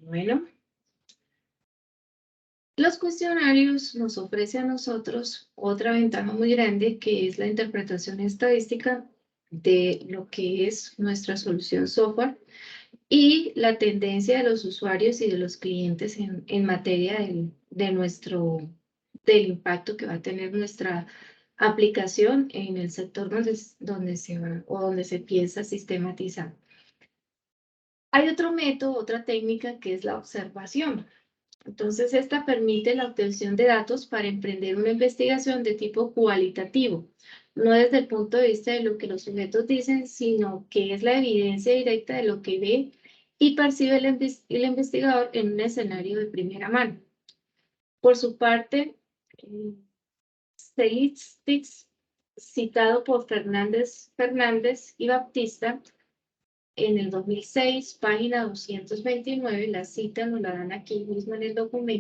Bueno, los cuestionarios nos ofrecen a nosotros otra ventaja muy grande, que es la interpretación estadística de lo que es nuestra solución software y la tendencia de los usuarios y de los clientes en materia del impacto que va a tener nuestra aplicación en el sector donde se va o donde se piensa sistematizar. Hay otro método, otra técnica, que es la observación. Entonces, esta permite la obtención de datos para emprender una investigación de tipo cualitativo, no desde el punto de vista de lo que los sujetos dicen, sino que es la evidencia directa de lo que ve y percibe el investigador en un escenario de primera mano. Por su parte, Statistics, citado por Fernández y Baptista, en el 2006, página 229, la cita nos la dan aquí mismo en el documento.